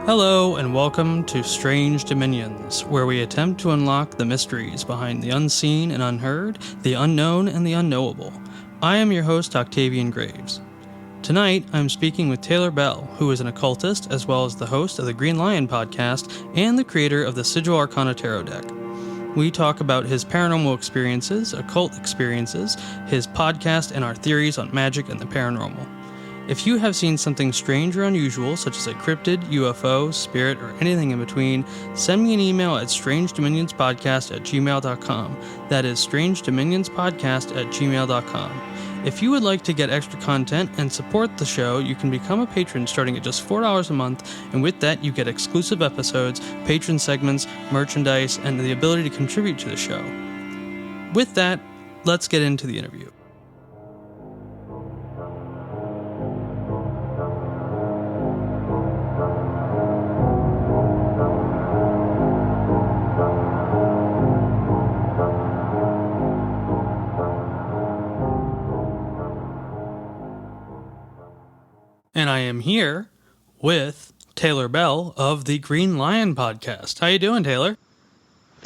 Hello, and welcome to Strange Dominions, where we attempt to unlock the mysteries behind the unseen and unheard, the unknown and the unknowable. I am your host, Octavian Graves. Tonight, I'm speaking with Taylor Bell, who is an occultist as well as the host of the Green Lion podcast and the creator of the Sigil Arcana Tarot deck. We talk about his paranormal experiences, occult experiences, his podcast, and our theories on magic and the paranormal. If you have seen something strange or unusual, such as a cryptid, UFO, spirit, or anything in between, send me an email at strangedominionspodcast@gmail.com. That is strangedominionspodcast@gmail.com. If you would like to get extra content and support the show, you can become a patron starting at just $4 a month, and with that you get exclusive episodes, patron segments, merchandise, and the ability to contribute to the show. With that, let's get into the interview. And I am here with Taylor Bell of the Green Lion podcast. How you doing, Taylor?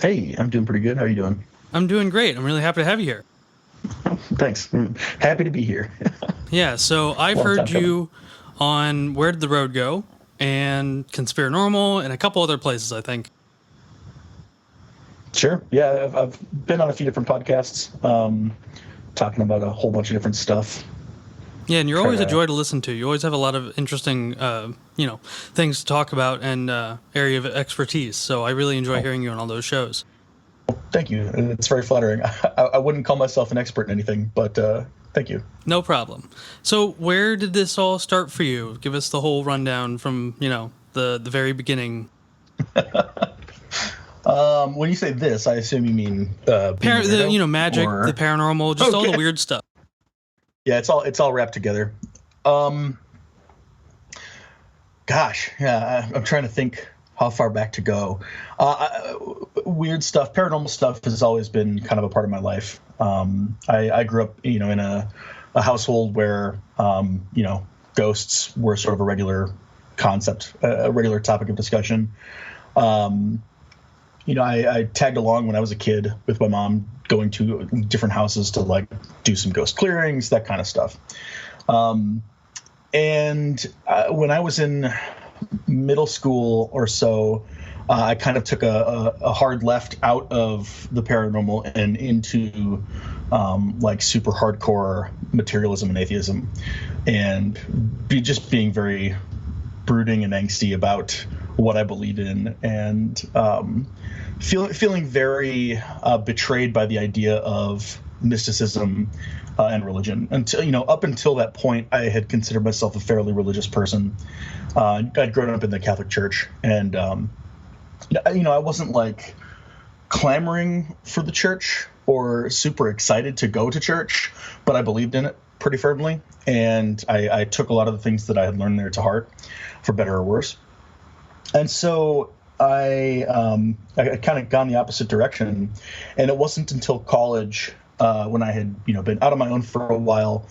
Hey, I'm doing pretty good. How are you doing? I'm doing great. I'm really happy to have you here. Thanks. I'm happy to be here. Yeah, so I've heard you on Where Did the Road Go? And Conspiranormal and a couple other places, I think. Sure. Yeah, I've been on a few different podcasts talking about a whole bunch of different stuff. Yeah, and you're always a joy to listen to. You always have a lot of interesting, things to talk about and area of expertise. So I really enjoy hearing you on all those shows. Thank you. It's very flattering. I wouldn't call myself an expert in anything, but thank you. No problem. So where did this all start for you? Give us the whole rundown from, the very beginning. When you say this, I assume you mean magic, the paranormal, just all the weird stuff. Yeah, it's all wrapped together. I'm trying to think how far back to go. Weird stuff, paranormal stuff has always been kind of a part of my life. I grew up, in a household where, ghosts were sort of a regular concept, a regular topic of discussion. I tagged along when I was a kid with my mom, going to different houses to do some ghost clearings, that kind of stuff. When I was in middle school or so, I kind of took a hard left out of the paranormal and into super hardcore materialism and atheism, and being very brooding and angsty about what I believed in, and feeling very betrayed by the idea of mysticism and religion. Up until that point, I had considered myself a fairly religious person. I'd grown up in the Catholic Church, and I wasn't clamoring for the church or super excited to go to church, but I believed in it pretty firmly, and I took a lot of the things that I had learned there to heart, for better or worse. And so I kind of gone the opposite direction, and it wasn't until college when I had been out on my own for a while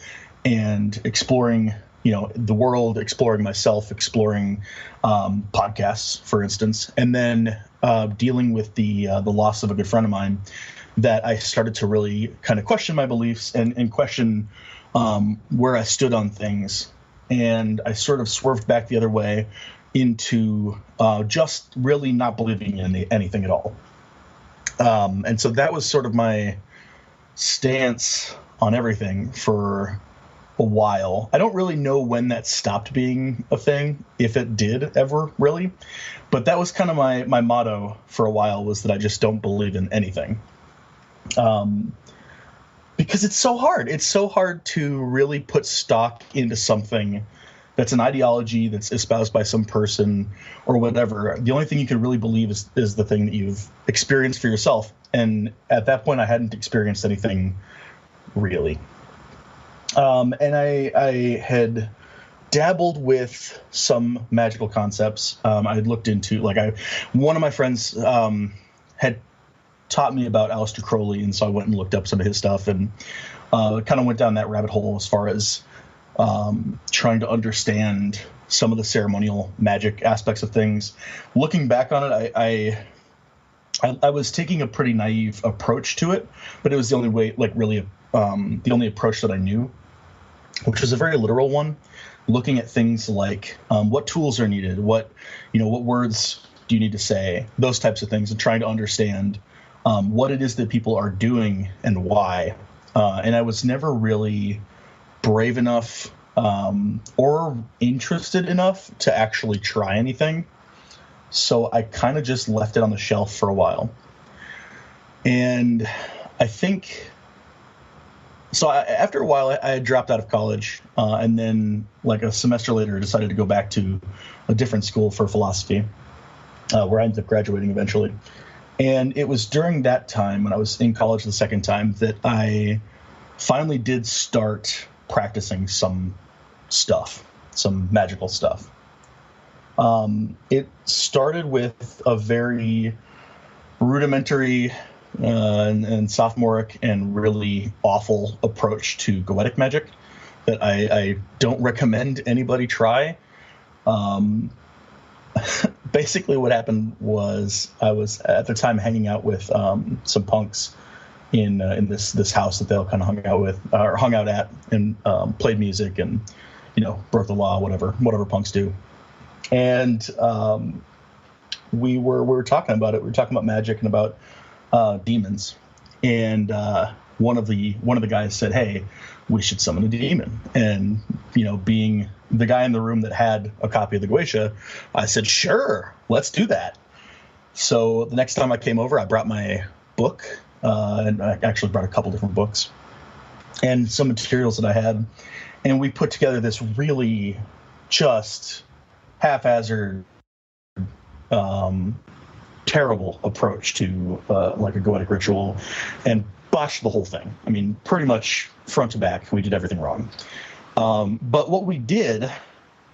and exploring the world, exploring myself, exploring podcasts, for instance, and then dealing with the loss of a good friend of mine, that I started to really kind of question my beliefs and question where I stood on things, and I sort of swerved back the other way into just really not believing in anything at all. And so that was sort of my stance on everything for a while. I don't really know when that stopped being a thing, if it did ever really, but that was kind of my motto for a while, was that I just don't believe in anything. Because it's so hard. It's so hard to really put stock into something that's an ideology that's espoused by some person or whatever. The only thing you can really believe is the thing that you've experienced for yourself. And at that point, I hadn't experienced anything really. And I had dabbled with some magical concepts. I had looked into, one of my friends had taught me about Aleister Crowley, and so I went and looked up some of his stuff, and kind of went down that rabbit hole as far as trying to understand some of the ceremonial magic aspects of things. Looking back on it, I was taking a pretty naive approach to it, but it was the only way, like really, the only approach that I knew, which was a very literal one, looking at things like what tools are needed, what words do you need to say, those types of things, and trying to understand what it is that people are doing and why. And I was never really brave enough or interested enough to actually try anything. So I kind of just left it on the shelf for a while. And I think, after a while, I had dropped out of college, and then like a semester later, decided to go back to a different school for philosophy, where I ended up graduating eventually. And it was during that time, when I was in college the second time, that I finally did start practicing some stuff, some magical stuff. It started with a very rudimentary and sophomoric and really awful approach to goetic magic that I don't recommend anybody try. Basically what happened was I was at the time hanging out with some punks in this house that they all kind of hung out at and played music and broke the law, whatever punks do. And we were talking about it. We were talking about magic and about demons. And one of the guys said, "Hey, we should summon a demon." And being the guy in the room that had a copy of the Goetia, I said, "Sure, let's do that." So the next time I came over, I brought my book, and I actually brought a couple different books and some materials that I had, and we put together this really just haphazard, terrible approach to like a goetic ritual, and botched the whole thing. I mean, pretty much front to back, we did everything wrong. But what we did,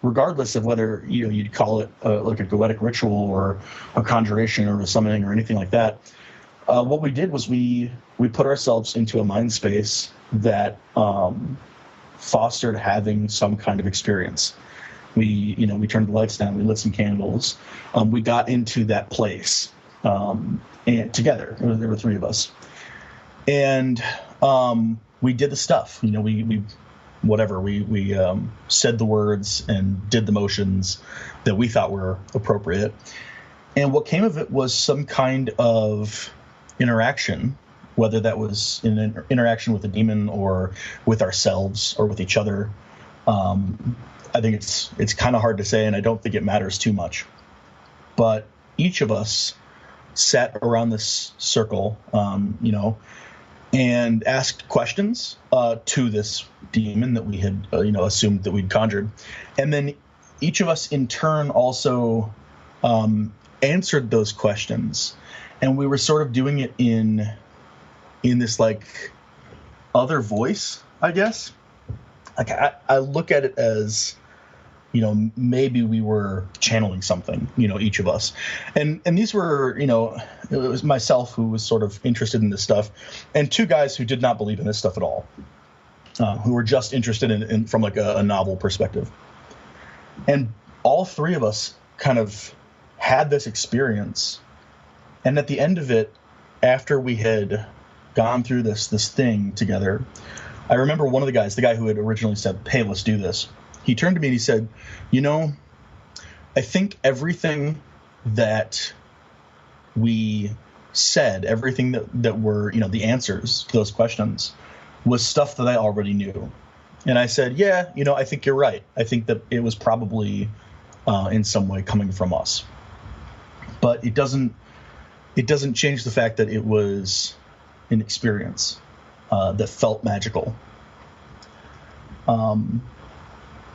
regardless of whether you'd call it like a goetic ritual or a conjuration or a summoning or anything like that, what we did was we put ourselves into a mind space that fostered having some kind of experience. We turned the lights down, we lit some candles, we got into that place, and together, there were three of us, and we did the stuff. We said the words and did the motions that we thought were appropriate. And what came of it was some kind of interaction, whether that was in an interaction with a demon or with ourselves or with each other. I think it's kind of hard to say, and I don't think it matters too much. But each of us sat around this circle, and asked questions to this demon that we had, assumed that we'd conjured. And then each of us in turn also answered those questions. And we were sort of doing it in this like other voice, I guess. Like I look at it as, maybe we were channeling something, each of us. And these were, it was myself who was sort of interested in this stuff, and two guys who did not believe in this stuff at all, who were just interested in from like a novel perspective. And all three of us kind of had this experience. And at the end of it, after we had gone through this thing together, I remember one of the guys, the guy who had originally said, "Hey, let's do this," he turned to me and he said, "I think everything that we said, everything that were, the answers to those questions was stuff that I already knew." And I said, "Yeah, I think you're right. I think that it was probably in some way coming from us. But it doesn't change the fact that it was an experience that felt magical."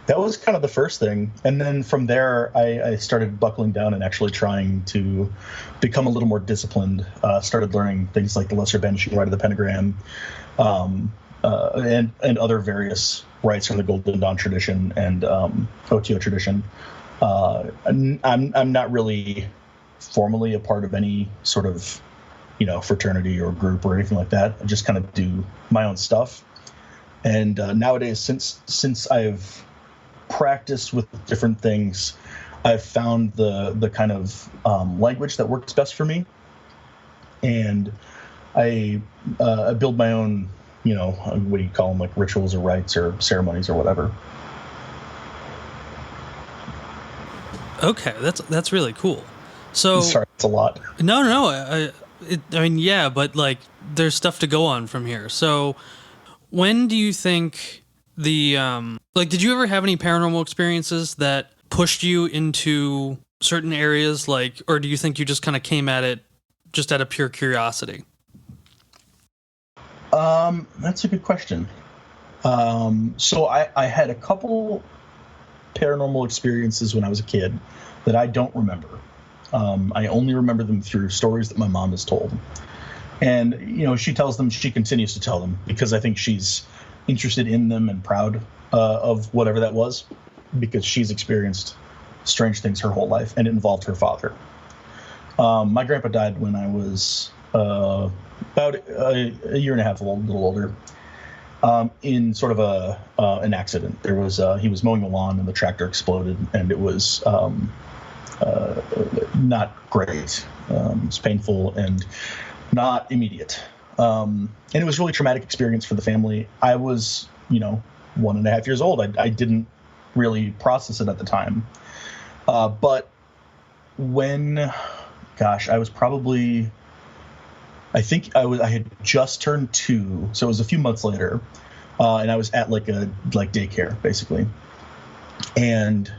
That was kind of the first thing. And then from there, I started buckling down and actually trying to become a little more disciplined. Started learning things like the Lesser Banishing Rite of the Pentagram, and other various rites from the Golden Dawn tradition and OTO tradition. I'm not really formally a part of any sort of, fraternity or group or anything like that. I just kind of do my own stuff. And nowadays, since I've practice with different things, I've found the kind of language that works best for me, and I build my own, what do you call them, like rituals or rites or ceremonies or whatever. Okay, that's really cool. So sorry, it's a lot. No. I mean, yeah, but like, there's stuff to go on from here. So, when do you think did you ever have any paranormal experiences that pushed you into certain areas, or do you think you just kind of came at it just out of pure curiosity? That's a good question. So I had a couple paranormal experiences when I was a kid that I don't remember. I only remember them through stories that my mom has told. And, she tells them, she continues to tell them, because I think she's interested in them and proud of whatever that was, because she's experienced strange things her whole life, and it involved her father. My grandpa died when I was about a year and a half old, a little older, in sort of an accident. There was he was mowing the lawn and the tractor exploded, and it was not great. It was painful and not immediate. And it was a really traumatic experience for the family. I was, 1.5 years old. I didn't really process it at the time. But when, I was probably, I think I had just turned 2, so it was a few months later, and I was at daycare basically. And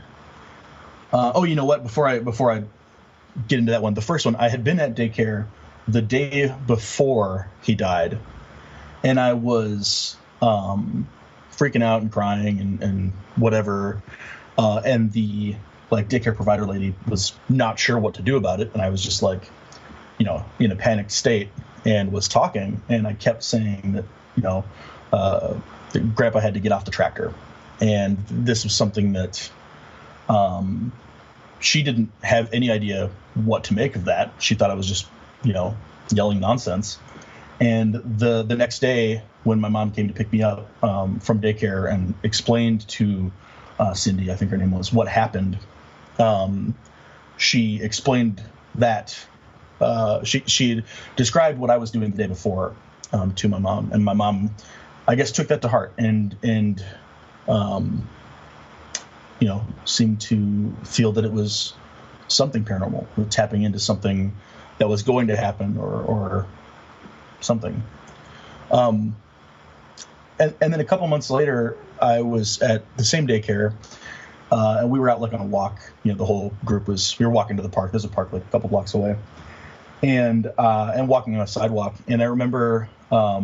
you know what? Before I get into that one, the first one, I had been at daycare the day before he died, and I was freaking out and crying and whatever, and the daycare provider lady was not sure what to do about it, and I was just in a panicked state, and was talking, and I kept saying that that Grandpa had to get off the tractor, and this was something that she didn't have any idea what to make of that. She thought I was just yelling nonsense. And the next day, when my mom came to pick me up from daycare and explained to Cindy, I think her name was, what happened, she explained that she described what I was doing the day before to my mom, and my mom, I guess, took that to heart and seemed to feel that it was something paranormal, tapping into something that was going to happen or something. And then a couple months later, I was at the same daycare, and we were out on a walk. The whole group we were walking to the park. There's a park a couple blocks away, and walking on a sidewalk. And I remember, I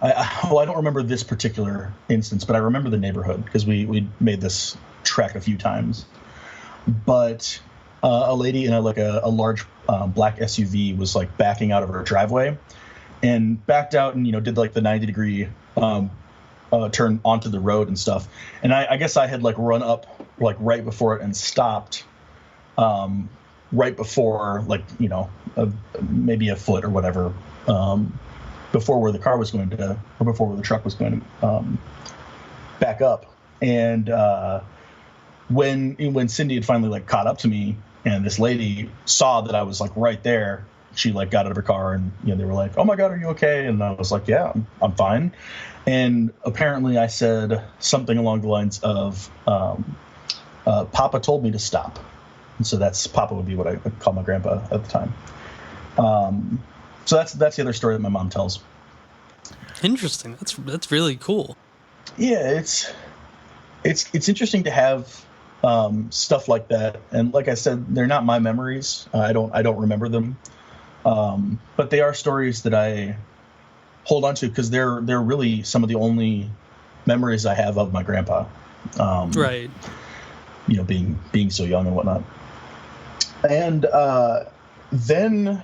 don't remember this particular instance, but I remember the neighborhood because we made this trek a few times. But a lady in a large black SUV was backing out of her driveway, and backed out and did the 90-degree turn onto the road and stuff. And I guess I had run up right before it and stopped right before maybe a foot or whatever before where the car was going to, or before where the truck was going to back up. And when Cindy had finally caught up to me, and this lady saw that I was right there, she got out of her car, and they were like, "Oh my God, are you okay?" And I was like, "Yeah, I'm fine." And apparently I said something along the lines of, "Papa told me to stop." And so Papa would be what I would call my grandpa at the time. So that's the other story that my mom tells. Interesting. That's really cool. Yeah, it's interesting to have stuff like that, and like I said, they're not my memories. I don't remember them, but they are stories that I hold on to because they're really some of the only memories I have of my grandpa. Right. Being so young and whatnot, and then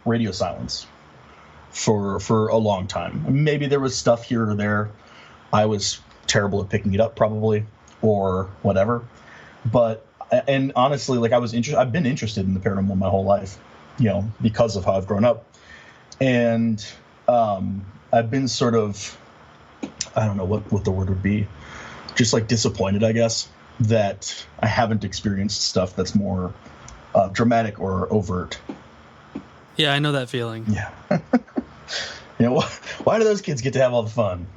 radio silence for a long time. Maybe there was stuff here or there. I was terrible at picking it up, probably, or whatever. But, and honestly, I've been interested in the paranormal my whole life, because of how I've grown up. And I've been sort of I don't know what the word would be, just like disappointed, I guess, that I haven't experienced stuff that's more dramatic or overt. Yeah, I know that feeling. Yeah. Why do those kids get to have all the fun?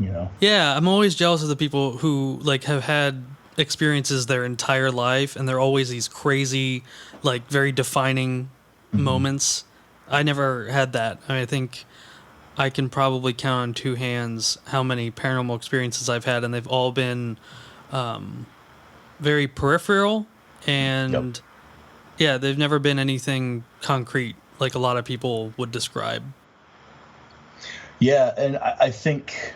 Yeah, I'm always jealous of the people who like have had experiences their entire life, and they're always these crazy, like very defining moments. I never had that. I think I can probably count on two hands how many paranormal experiences I've had, and they've all been very peripheral, and Yep. yeah, they've never been anything concrete like a lot of people would describe. Yeah, and I think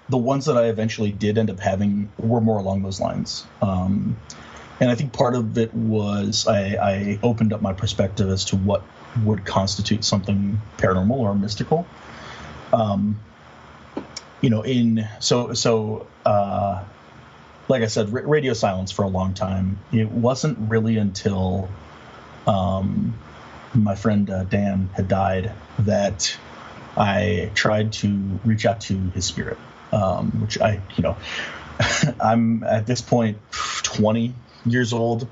the ones that I eventually did end up having were more along those lines. And I think part of it was I opened up my perspective as to what would constitute something paranormal or mystical. Like I said, radio silence for a long time. It wasn't really until my friend Dan had died that I tried to reach out to his spirit, which I'm at this point 20 years old,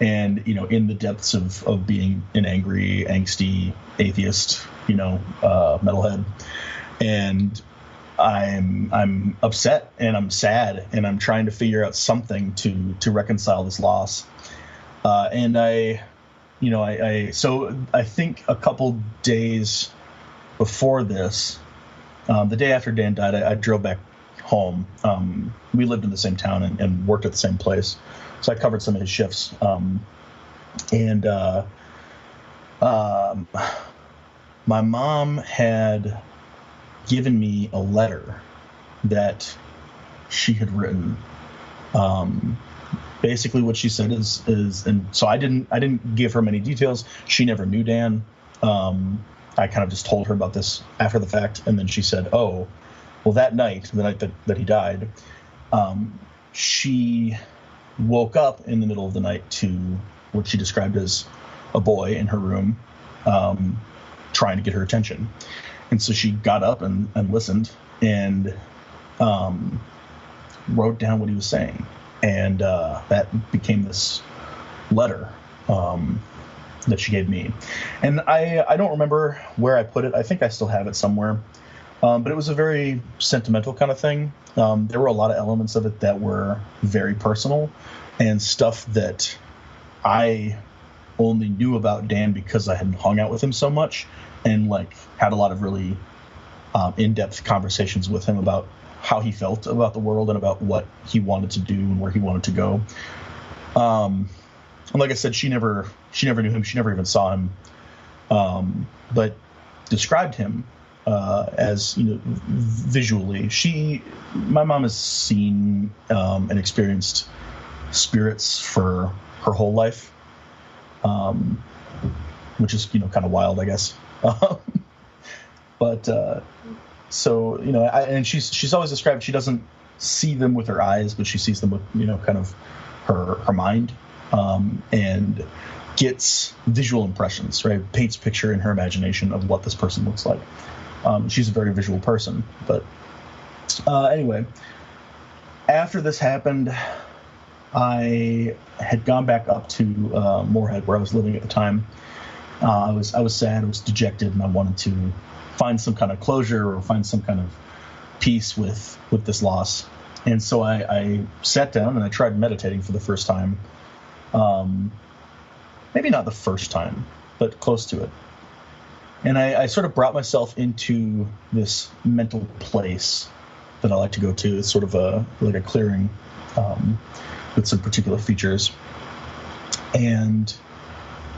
and in the depths of being an angry, angsty atheist, metalhead, and I'm upset and I'm sad and I'm trying to figure out something to reconcile this loss. And I think a couple days before this, the day after Dan died, I drove back home. We lived in the same town and worked at the same place, so I covered some of his shifts. My mom had given me a letter that she had written. Basically, what she said is, and so I didn't give her many details. She never knew Dan. I kind of just told her about this after the fact, and then she said, "Oh, well, that night, the night that he died, she woke up in the middle of the night to what she described as a boy in her room, trying to get her attention." And so she got up and listened and wrote down what he was saying. And that became this letter that she gave me. And I don't remember where I put it. I think I still have it somewhere. But it was a very sentimental kind of thing. There were a lot of elements of it that were very personal and stuff that I only knew about Dan because I had hung out with him so much and had a lot of really in-depth conversations with him about how he felt about the world and about what he wanted to do and where he wanted to go. And like I said, she never knew him. She never even saw him, but described him as visually. My mom has seen and experienced spirits for her whole life, which is kind of wild, I guess. But and she's always described she doesn't see them with her eyes, but she sees them with kind of her mind, and gets visual impressions, right? Paints a picture in her imagination of what this person looks like. She's a very visual person, but anyway, after this happened, I had gone back up to Moorhead, where I was living at the time. I was sad, I was dejected, and I wanted to find some kind of closure or find some kind of peace with this loss. And so I sat down and I tried meditating for the first time. Maybe not the first time, but close to it. And I sort of brought myself into this mental place that I like to go to. It's sort of a clearing with some particular features. And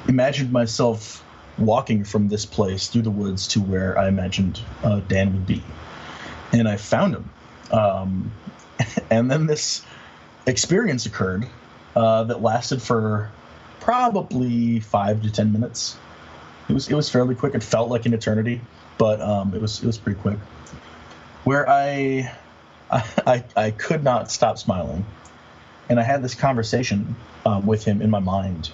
imagined myself walking from this place through the woods to where I imagined Dan would be. And I found him. And then this experience occurred that lasted for probably 5 to 10 minutes. It was fairly quick. It felt like an eternity, but it was pretty quick. Where I could not stop smiling, and I had this conversation with him in my mind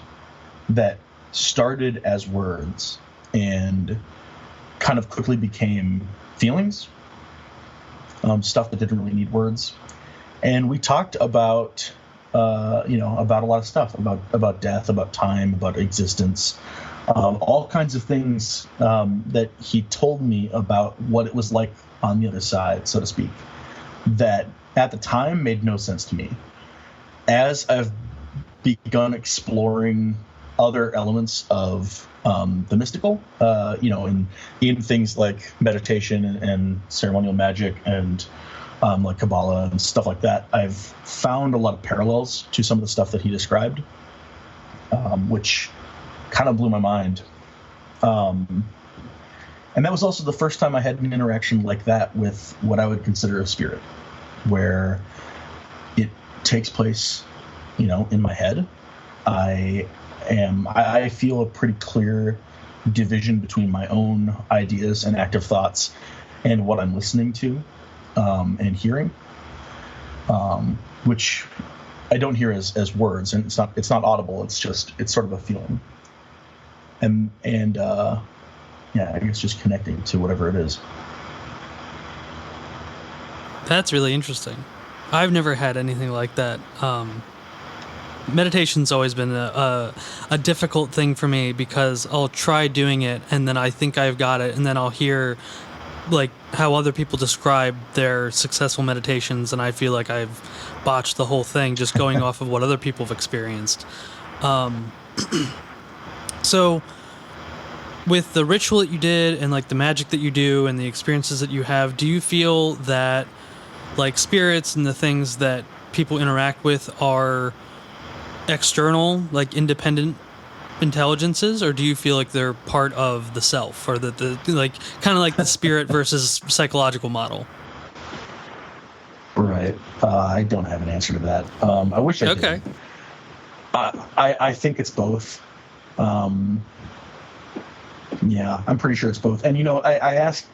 that started as words and kind of quickly became feelings. stuff that didn't really need words. And we talked about, about a lot of stuff, about death, about time, about existence, all kinds of things that he told me about what it was like on the other side, so to speak, that at the time made no sense to me. As I've begun exploring other elements of the mystical, in things like meditation and ceremonial magic and like Kabbalah and stuff like that, I've found a lot of parallels to some of the stuff that he described, which kind of blew my mind. And that was also the first time I had an interaction like that with what I would consider a spirit, where it takes place, in my head. I feel a pretty clear division between my own ideas and active thoughts and what I'm listening to and hearing, which I don't hear as words, and it's not audible. It's sort of a feeling, and I guess just connecting to whatever it is. That's really interesting. I've never had anything like that. Meditation's always been a difficult thing for me, because I'll try doing it and then I think I've got it, and then I'll hear like how other people describe their successful meditations, and I feel like I've botched the whole thing just going off of what other people have experienced. So with the ritual that you did and like the magic that you do and the experiences that you have, do you feel that like spirits and the things that people interact with are external, like independent intelligences, or do you feel like they're part of the self, or that the like kind of like the spirit versus psychological model? Right. I don't have an answer to that. I wish I did. Okay. I think it's both. Yeah, I'm pretty sure it's both. And, I asked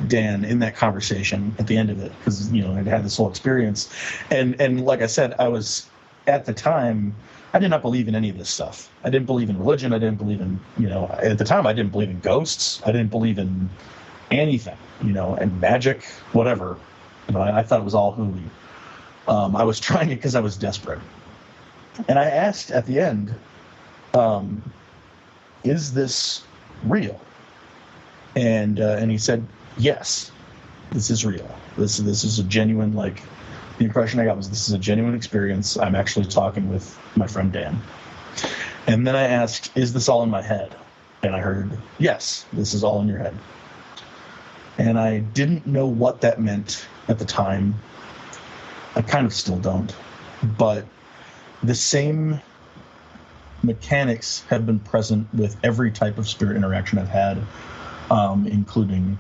Dan in that conversation at the end of it, because, I'd had this whole experience. And like I said, I was, at the time, I did not believe in any of this stuff. I didn't believe in religion. I didn't believe in, at the time, I didn't believe in ghosts. I didn't believe in anything, and magic, whatever. I thought it was all hooey. I was trying it because I was desperate. And I asked at the end, is this real? And he said, yes, this is real. This is a genuine, like, the impression I got was this is a genuine experience. I'm actually talking with my friend Dan. And then I asked, is this all in my head? And I heard, yes, this is all in your head. And I didn't know what that meant at the time. I kind of still don't. But the same mechanics have been present with every type of spirit interaction I've had, including,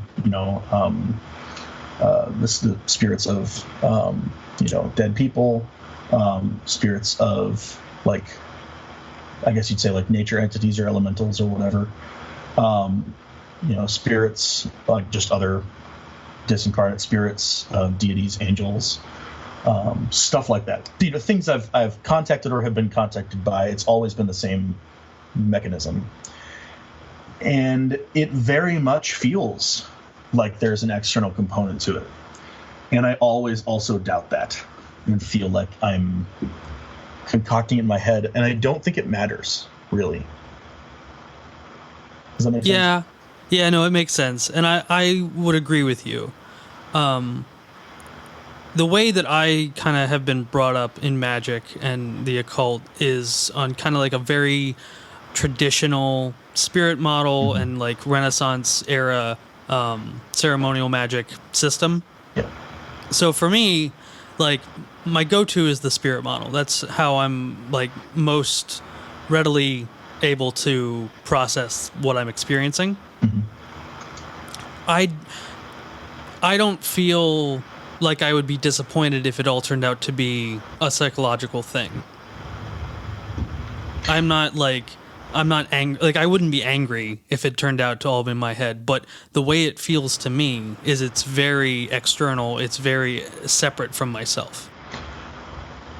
the spirits of, dead people, spirits of, like, I guess you'd say, like, nature entities or elementals or whatever. Spirits, like just other disincarnate spirits, deities, angels, stuff like that. Things I've contacted or have been contacted by. It's always been the same mechanism. And it very much feels like there's an external component to it. And I always also doubt that and feel like I'm concocting it in my head. And I don't think it matters, really. Does that make sense? Yeah, no, it makes sense. And I would agree with you. The way that I kind of have been brought up in magic and the occult is on kind of like a very traditional spirit model, mm-hmm. and like Renaissance era ceremonial magic system. Yeah. So for me, like, my go-to is the spirit model. That's how I'm like most readily able to process what I'm experiencing. Mm-hmm. I don't feel like I would be disappointed if it all turned out to be a psychological thing. I'm not angry. Like, I wouldn't be angry if it turned out to all be in my head, but the way it feels to me is it's very external. It's very separate from myself.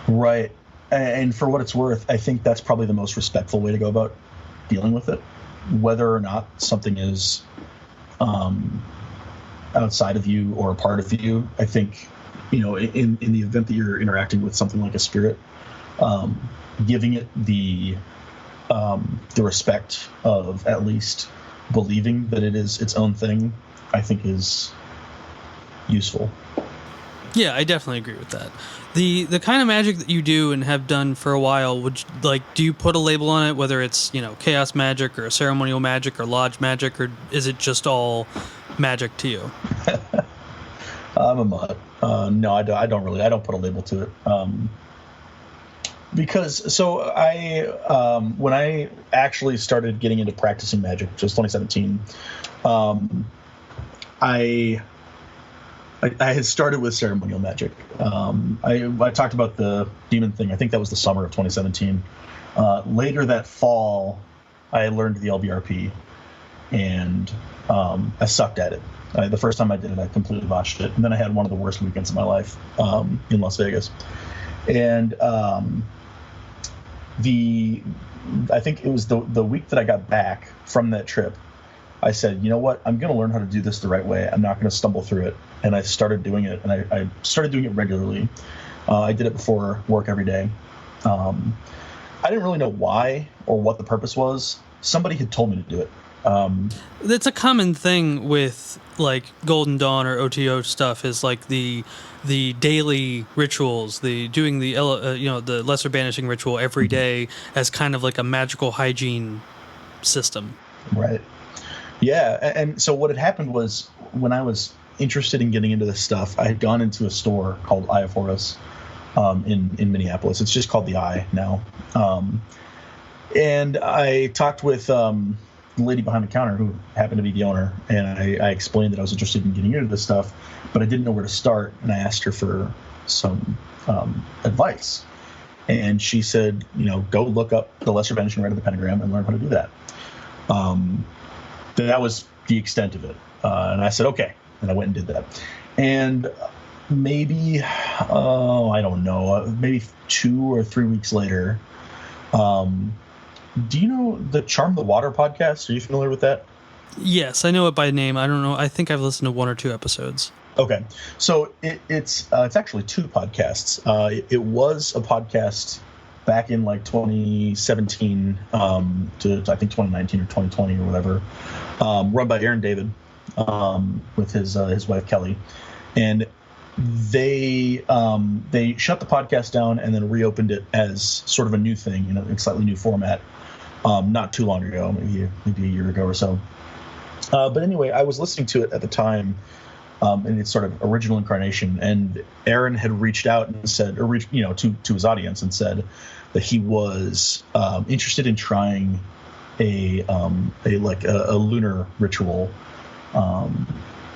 Right. And for what it's worth, I think that's probably the most respectful way to go about dealing with it. Whether or not something is outside of you or a part of you. I think, in the event that you're interacting with something like a spirit, giving it the respect of at least believing that it is its own thing, I think is useful. Yeah, I definitely agree with that. The kind of magic that you do and have done for a while, do you put a label on it, whether it's, chaos magic or ceremonial magic or lodge magic, or is it just all magic to you? I'm a mutt. No, I don't really. I don't put a label to it. Because when I actually started getting into practicing magic, which was 2017, I had started with ceremonial magic. I talked about the demon thing. I think that was the summer of 2017. Later that fall, I learned the LBRP, and I sucked at it. The first time I did it, I completely botched it, and then I had one of the worst weekends of my life in Las Vegas. And I think it was the week that I got back from that trip, I said, you know what, I'm going to learn how to do this the right way. I'm not going to stumble through it. And I started doing it, and I started doing it regularly. I did it before work every day. I didn't really know why or what the purpose was. Somebody had told me to do it. That's a common thing with like Golden Dawn or OTO stuff, is like the daily rituals, doing the lesser banishing ritual every day as kind of like a magical hygiene system. Right. Yeah. And so what had happened was, when I was interested in getting into this stuff, I had gone into a store called Eye of Horus in Minneapolis. It's just called the Eye now. And I talked with the lady behind the counter, who happened to be the owner, and I explained that I was interested in getting into this stuff, but I didn't know where to start, and I asked her for some advice. And she said, go look up the Lesser Banishing Rite of the Pentagram and learn how to do that. That was the extent of it. And I said, okay. And I went and did that. And maybe, I don't know, maybe 2 or 3 weeks later, do you know the Charm the Water podcast? Are you familiar with that? Yes, I know it by name. I don't know. I think I've listened to 1 or 2 episodes. Okay. So it's actually 2 podcasts. It was a podcast back in like 2017 to I think 2019 or 2020 or whatever, run by Aaron David with his wife Kelly, and they shut the podcast down and then reopened it as sort of a new thing, in a slightly new format, not too long ago, maybe a year ago or so. But anyway, I was listening to it at the time, in its sort of original incarnation, and Aaron had reached out and said, to his audience, and said that he was interested in trying a lunar ritual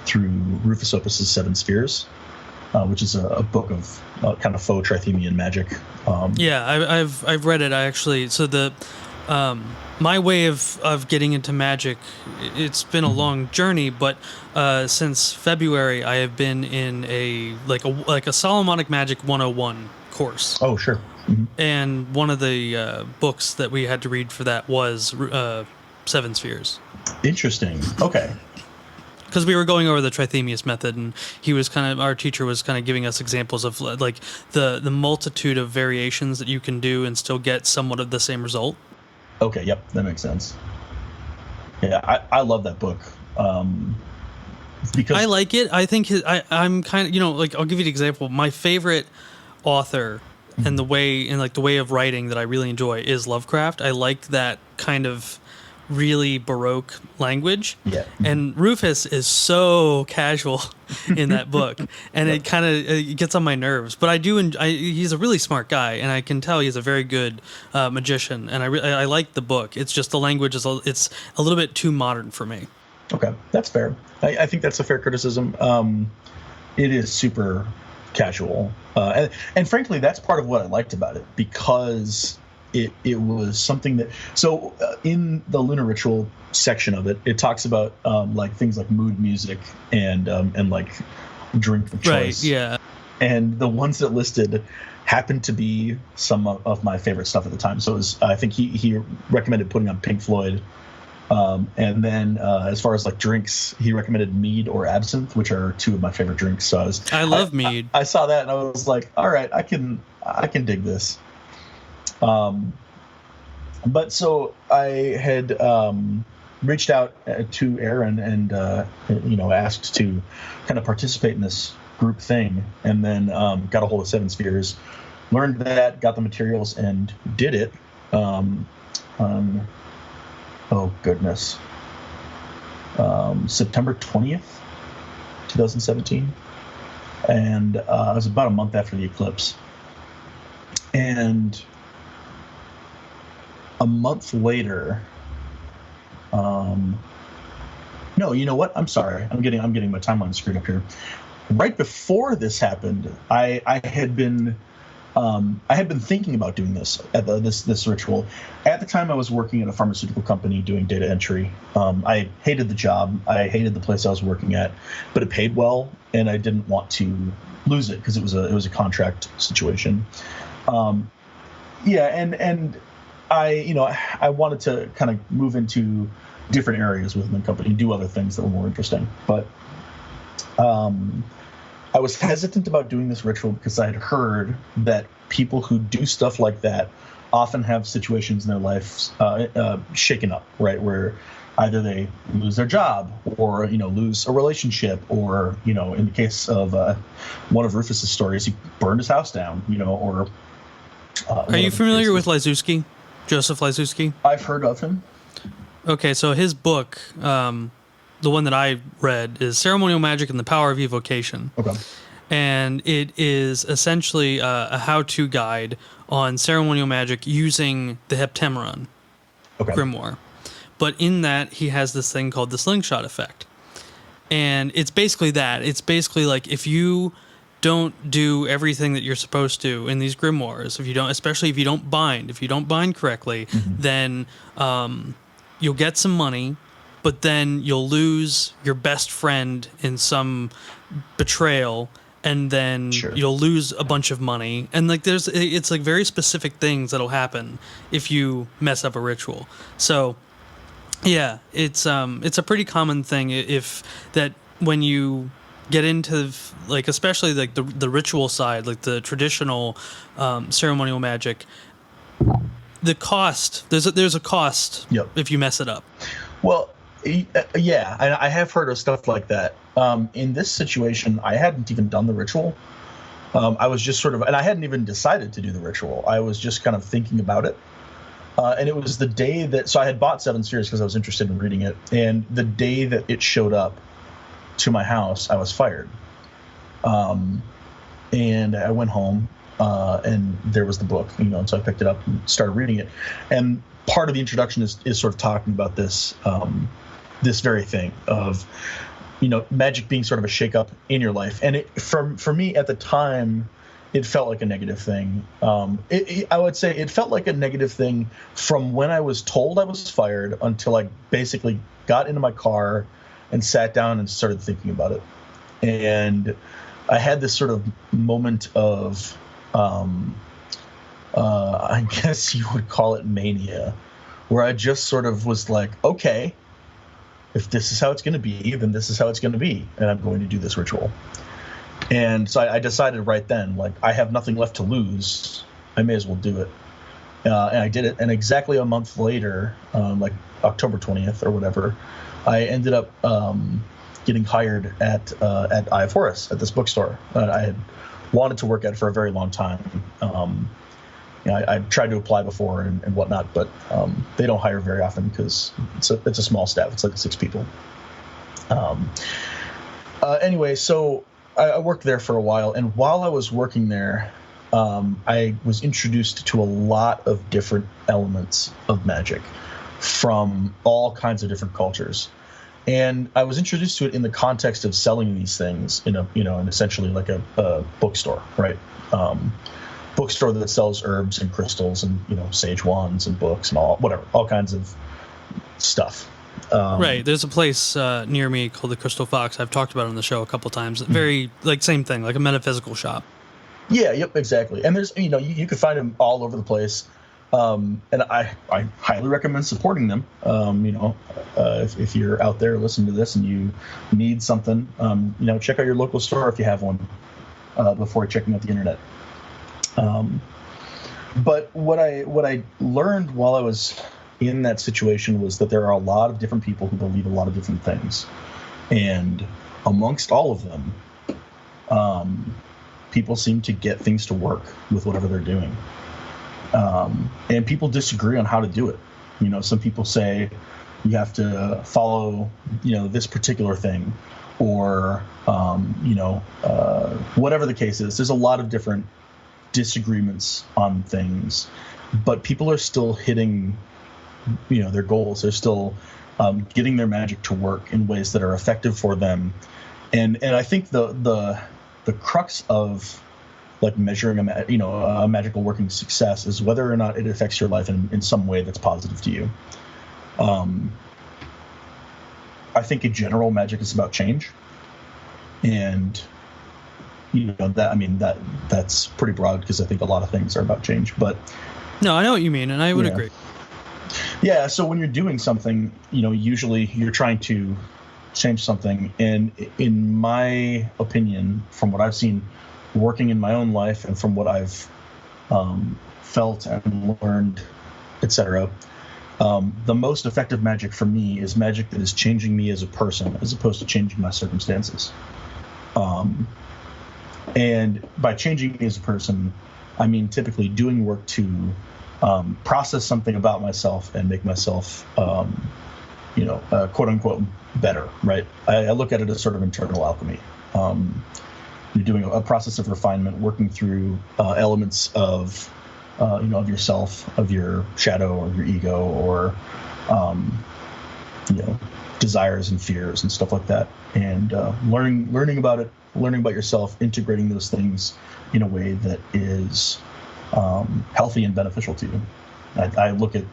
through Rufus Opus's Seven Spheres, which is a book of kind of faux Trithemian magic. Yeah, I've read it. I actually, so the my way of getting into magic, it's been a long journey, but since February I have been in a Solomonic Magic 101 course. Oh, sure. Mm-hmm. And one of the books that we had to read for that was Seven Spheres. Interesting. Okay. Because we were going over the Trithemius method, and our teacher was kind of giving us examples of like the multitude of variations that you can do and still get somewhat of the same result. Okay, yep, that makes sense. Yeah, I love that book. Because I like it. I think I'm kind of, I'll give you an example. My favorite author and the way of writing that I really enjoy is Lovecraft. I like that kind of really Baroque language. Yeah. And Rufus is so casual in that book, and it kind of gets on my nerves. But I do. He's a really smart guy, and I can tell he's a very good magician. And I like the book. It's just the language it's a little bit too modern for me. Okay, that's fair. I think that's a fair criticism. It is super casual, and frankly, that's part of what I liked about it, because it was something that, so in the lunar ritual section of it, it talks about like things like mood music and like drink of choice. Right. Yeah. And the ones that listed happened to be some of my favorite stuff at the time. So it was, I think he recommended putting on Pink Floyd And then as far as like drinks, he recommended mead or absinthe, which are two of my favorite drinks. So I love mead. I saw that and I was like, all right, I can dig this. But so I had reached out to Aaron and asked to kind of participate in this group thing, and then got a hold of Seven Spheres, learned that, got the materials, and did it on September 20th, 2017, and it was about a month after the eclipse, and a month later, no, you know what? I'm sorry. I'm getting my timeline screwed up here. Right before this happened, I had been thinking about doing this this ritual. At the time, I was working at a pharmaceutical company doing data entry. I hated the job. I hated the place I was working at, but it paid well, and I didn't want to lose it because it was a contract situation. And I wanted to kind of move into different areas within the company and do other things that were more interesting. But I was hesitant about doing this ritual because I had heard that people who do stuff like that often have situations in their life shaken up, right? Where either they lose their job or, lose a relationship or, in the case of one of Rufus's stories, he burned his house down, or... Are you familiar with Liszewski? Joseph Liszewski? I've heard of him. Okay, so his book, the one that I read, is Ceremonial Magic and the Power of Evocation. Okay. And it is essentially a how-to guide on ceremonial magic using the Heptameron grimoire. But in that, he has this thing called the slingshot effect. And it's basically that. It's basically like if you don't do everything that you're supposed to in these grimoires, especially if you don't bind correctly, then you'll get some money, but then you'll lose your best friend in some betrayal, and then you'll lose a bunch of money. And like it's like very specific things that'll happen if you mess up a ritual. So yeah, it's a pretty common thing when you get into like especially like the ritual side, like the traditional ceremonial magic. The cost there's a cost if you mess it up. Well, yeah, I have heard of stuff like that. In this situation, I hadn't even done the ritual. I was just and I hadn't even decided to do the ritual. I was just kind of thinking about it. And it was the day so I had bought Seven Spheres because I was interested in reading it. And the day that it showed up to my house, I was fired. And I went home, and there was the book, and so I picked it up and started reading it. And part of the introduction is sort of talking about this, this very thing of, magic being sort of a shakeup in your life. And for me at the time, it felt like a negative thing. I would say it felt like a negative thing from when I was told I was fired until I basically got into my car and sat down and started thinking about it. And I had this sort of moment of, I guess you would call it mania, where I just sort of was like, okay, if this is how it's going to be, then this is how it's going to be, and I'm going to do this ritual. And so I decided right then, like, I have nothing left to lose. I may as well do it. And I did it. And exactly a month later, like October 20th or whatever, I ended up getting hired at Eye of Horus, at this bookstore that I had wanted to work at for a very long time. I tried to apply before and whatnot, but they don't hire very often because it's a small staff. It's like 6 people. Anyway, so I worked there for a while, and while I was working there, I was introduced to a lot of different elements of magic from all kinds of different cultures. And I was introduced to it in the context of selling these things in in essentially like a bookstore, right? Bookstore that sells herbs and crystals and sage wands and books and all kinds of stuff. Right. There's a place near me called the Crystal Fox. I've talked about it on the show a couple times. Very like same thing, like a metaphysical shop. Yeah. Yep. Exactly. And there's you could find them all over the place. And I highly recommend supporting them. If you're out there listening to this and you need something, check out your local store if you have one before checking out the internet. But what I learned while I was in that situation was that there are a lot of different people who believe a lot of different things, and amongst all of them, people seem to get things to work with whatever they're doing. And people disagree on how to do it. Some people say you have to follow, this particular thing, or, whatever the case is. There's a lot of different disagreements on things, but people are still hitting, their goals. They're still getting their magic to work in ways that are effective for them. And I think the crux of like measuring a magical working success is whether or not it affects your life in some way that's positive to you. I think in general, magic is about change, and that's pretty broad because I think a lot of things are about change. But no, I know what you mean, and I would agree. Yeah. So when you're doing something, usually you're trying to change something, and in my opinion, from what I've seen working in my own life and from what I've felt and learned, etc., the most effective magic for me is magic that is changing me as a person as opposed to changing my circumstances. And by changing me as a person, I mean typically doing work to process something about myself and make myself, quote unquote, better, right? I look at it as sort of internal alchemy. You're doing a process of refinement, working through elements of yourself, of your shadow or your ego, or desires and fears and stuff like that, and learning about it, learning about yourself, integrating those things in a way that is healthy and beneficial to you. I look at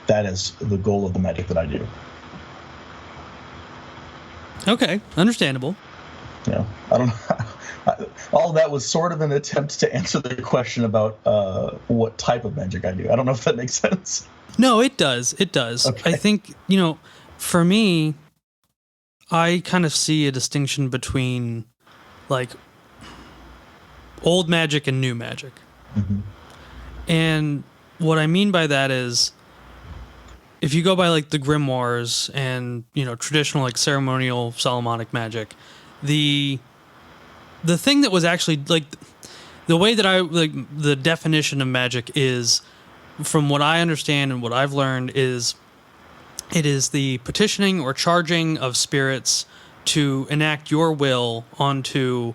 that as the goal of the magic that I do. Okay, understandable. Yeah, I don't know. All of that was sort of an attempt to answer the question about what type of magic I do. I don't know if that makes sense. No, it does. It does. Okay. I think, for me, I kind of see a distinction between like old magic and new magic. Mm-hmm. And what I mean by that is if you go by like the grimoires and, traditional like ceremonial Solomonic magic, the thing that was actually like the way that I like the definition of magic is, from what I understand and what I've learned, is it is the petitioning or charging of spirits to enact your will onto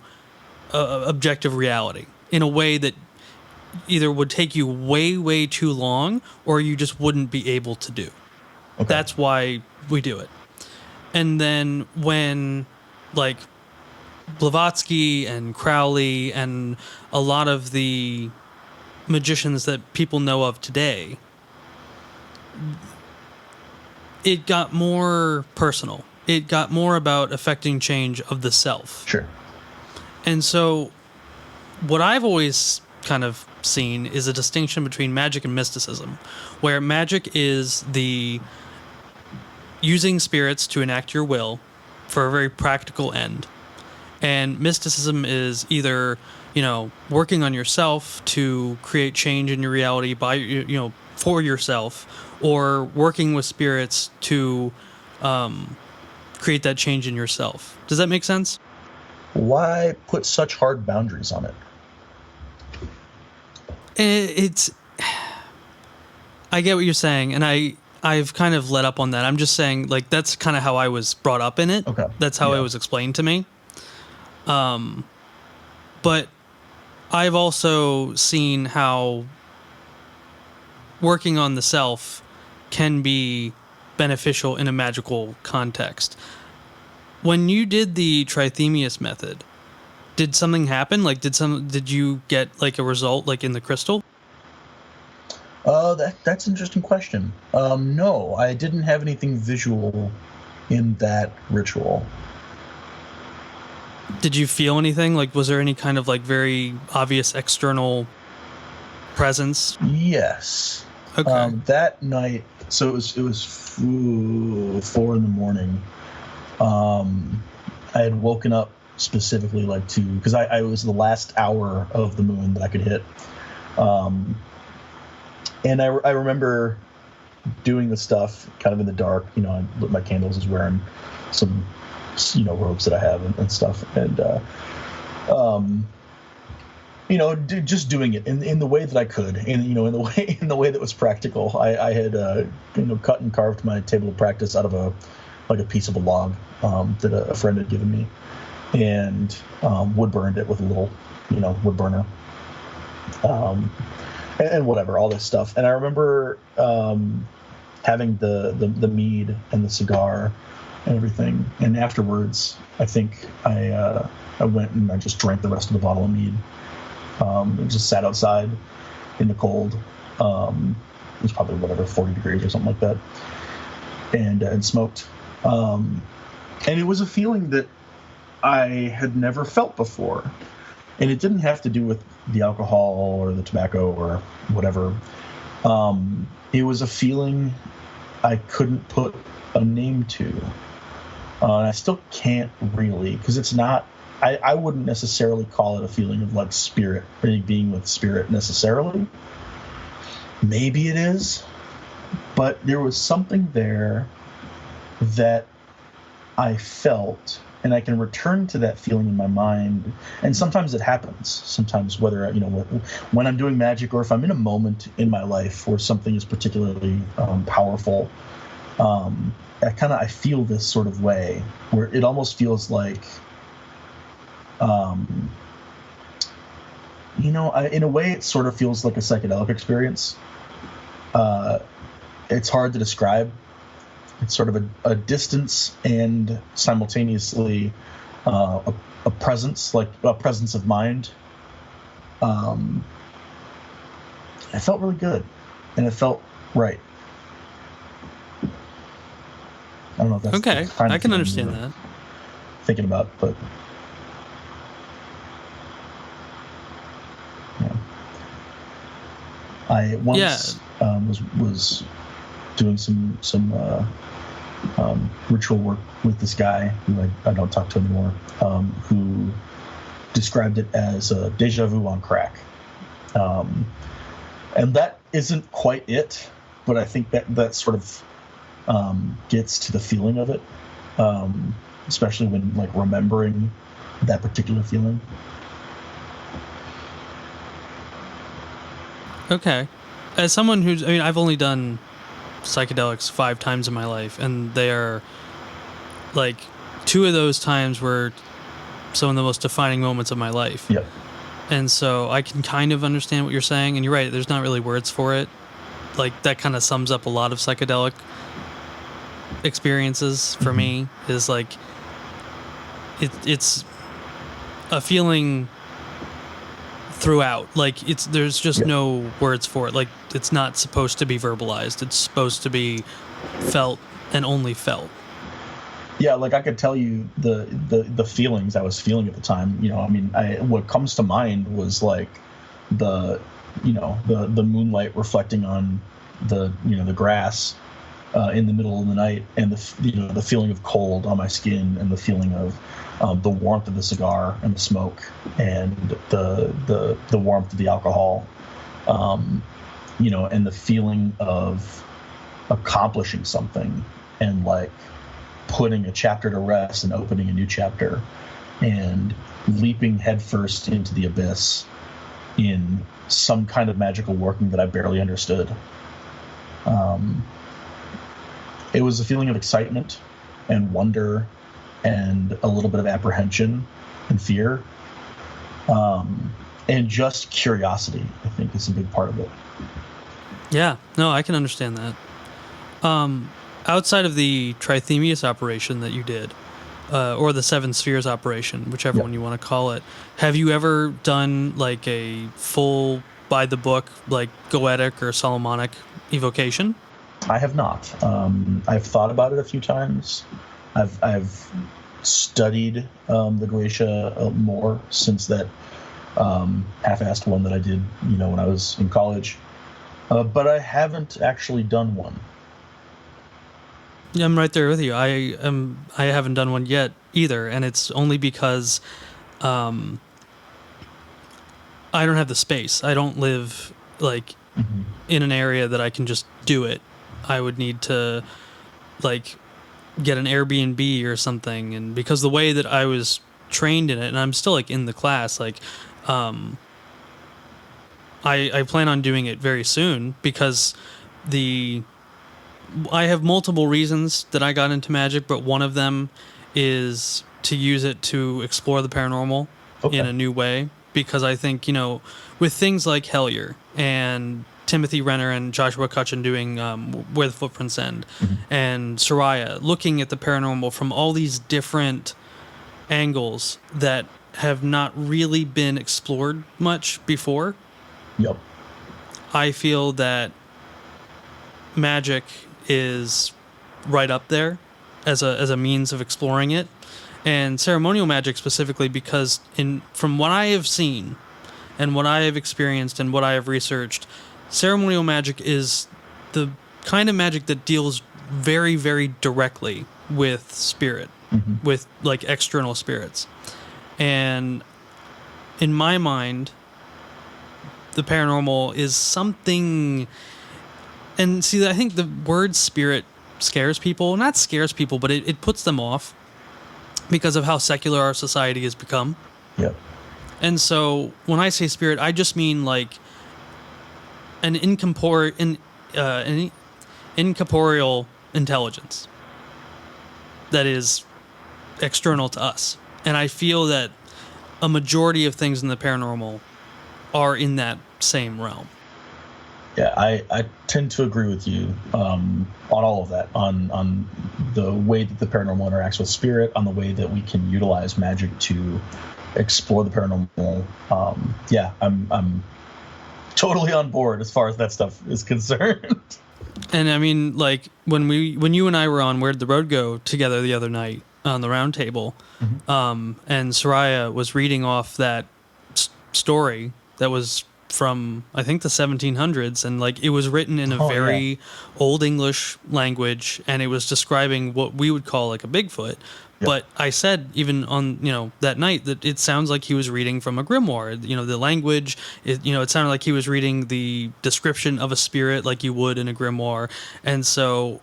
objective reality in a way that either would take you way, way too long or you just wouldn't be able to do. Okay. That's why we do it. And then when like Blavatsky and Crowley and a lot of the magicians that people know of today, it got more personal. It got more about affecting change of the self. Sure. And so what I've always kind of seen is a distinction between magic and mysticism, where magic is the using spirits to enact your will for a very practical end. And mysticism is either, working on yourself to create change in your reality by, for yourself, or working with spirits to create that change in yourself. Does that make sense? Why put such hard boundaries on it? I get what you're saying, and I've kind of let up on that. I'm just saying, like, that's kind of how I was brought up in it. Okay. That's how it was explained to me. But I've also seen how working on the self can be beneficial in a magical context. When you did the Trithemius method, did something happen? Like, did you get like a result like in the crystal? That's an interesting question. No, I didn't have anything visual in that ritual. Did you feel anything? Like, was there any kind of like very obvious external presence? Yes. Okay. That night, so it was 4 in the morning. I had woken up specifically like to, because I was the last hour of the moon that I could hit. And I remember doing the stuff kind of in the dark. I lit my candles, was wearing some, robes that I have and stuff. And, just doing it in the way that I could, and in the way that was practical. I had cut and carved my table of practice out of a piece of a log that a friend had given me, and wood burned it with a little wood burner, and whatever, all this stuff. And I remember having the mead and the cigar and everything, and afterwards I think I went and I just drank the rest of the bottle of mead. It just sat outside in the cold. It was probably 40 degrees or something like that, and smoked. And it was a feeling that I had never felt before, and it didn't have to do with the alcohol or the tobacco or whatever. It was a feeling I couldn't put a name to, and I still can't really, because it's not. I wouldn't necessarily call it a feeling of like spirit, or being with spirit necessarily. Maybe it is, but there was something there that I felt, and I can return to that feeling in my mind. And sometimes it happens. Sometimes, whether when I'm doing magic, or if I'm in a moment in my life where something is particularly powerful, I feel this sort of way where it almost feels like. In a way, it sort of feels like a psychedelic experience. It's hard to describe. It's sort of a distance and simultaneously a presence, like a presence of mind. It felt really good, and it felt right. I don't know if that's Okay. I can understand that. Thinking about, but. I once was doing some ritual work with this guy who I don't talk to anymore, who described it as a deja vu on crack, and that isn't quite it, but I think that sort of gets to the feeling of it, especially when like remembering that particular feeling. Okay. As someone I've only done psychedelics 5 times in my life, and they are like 2 of those times were some of the most defining moments of my life. Yeah. And so I can kind of understand what you're saying, and you're right, there's not really words for it. Like, that kind of sums up a lot of psychedelic experiences for me, is like it's a feeling throughout. Like, there's just no words for it. Like, it's not supposed to be verbalized. It's supposed to be felt and only felt. Yeah, like I could tell you the feelings I was feeling at the time. What comes to mind was like the moonlight reflecting on the grass in the middle of the night, and the feeling of cold on my skin, and the feeling of the warmth of the cigar and the smoke, and the warmth of the alcohol, and the feeling of accomplishing something, and like putting a chapter to rest and opening a new chapter, and leaping headfirst into the abyss in some kind of magical working that I barely understood. It was a feeling of excitement and wonder and a little bit of apprehension and fear, and just curiosity, I think, is a big part of it. Yeah, no, I can understand that. Outside of the Trithemius operation that you did, or the Seven Spheres operation, whichever one you want to call it, have you ever done like a full by the book, like Goetic or Solomonic evocation? I have not. I've thought about it a few times. I've studied the Goetia more since that half-assed one that I did, when I was in college. but I haven't actually done one. Yeah, I'm right there with you. I haven't done one yet either, and it's only because I don't have the space. I don't live like in an area that I can just do it. I would need to like get an Airbnb or something, and because the way that I was trained in it, and I'm still like in the class, like I plan on doing it very soon because I have multiple reasons that I got into magic, but one of them is to use it to explore the paranormal in a new way. Because I think, with things like Hellier and Timothy Renner and Joshua Cutchin doing Where the Footprints End, and Soraya, looking at the paranormal from all these different angles that have not really been explored much before. Yep. I feel that magic is right up there as a means of exploring it, and ceremonial magic specifically, because from what I have seen and what I have experienced and what I have researched, ceremonial magic is the kind of magic that deals very, very directly with spirit, with like external spirits. And in my mind, the paranormal is something. And see, I think the word spirit scares people. Not scares people, but it puts them off because of how secular our society has become. Yep. And so when I say spirit, I just mean like an incorporeal intelligence that is external to us. And I feel that a majority of things in the paranormal are in that same realm. Yeah, I tend to agree with you on all of that, on the way that the paranormal interacts with spirit, on the way that we can utilize magic to explore the paranormal. Yeah, I'm totally on board as far as that stuff is concerned. And I mean, like when you and I were on Where'd the Road Go together the other night on the round table, and Soraya was reading off that story that was from I think the 1700s, and like it was written in a very old English language, and it was describing what we would call like a Bigfoot. But I said even on that night that it sounds like he was reading from a grimoire. The language, it sounded like he was reading the description of a spirit like you would in a grimoire. And so